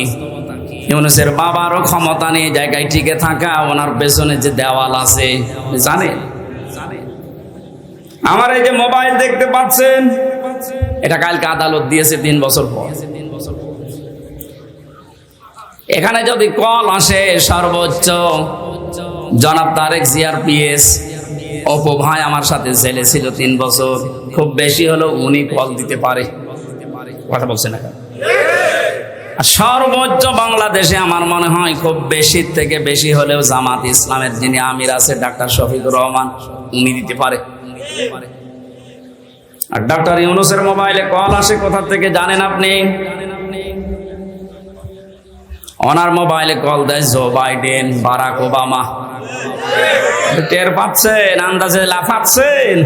ইউনূসের বাবারও ক্ষমতা নেই জায়গায় টিকে থাকা, ওনার পেছনে যে দেওয়াল আছে জানেন। আমার এই যে মোবাইল দেখতে পাচ্ছেন, এটা কালকে আদালত দিয়েছে 3 বছর পর। এখানে যদি কল আসে সর্বোচ্চ জনাব তারেক জিয়ার পিএস অপু ভাই আমার সাথে জেলে ছিল 3 বছর, খুব বেশি হলো উনি কল দিতে পারে। কথা বলছেন না? আর সর্বোচ্চ বাংলাদেশে আমার মনে হয় খুব বেশি থেকে বেশি হলেও জামাত ইসলামের যিনি আমির আছে ডাক্তার শফিকুর রহমান, উনি দিতে পারে। আর ডাক্তার ইউনূসের মোবাইলে কল আসে কোথা থেকে জানেন আপনি? ওনার মোবাইলে কল দেয় জো বাইডেন, বারাক ওবামা। টের পাচ্ছেন? আন্দাজে লাফাচ্ছেন?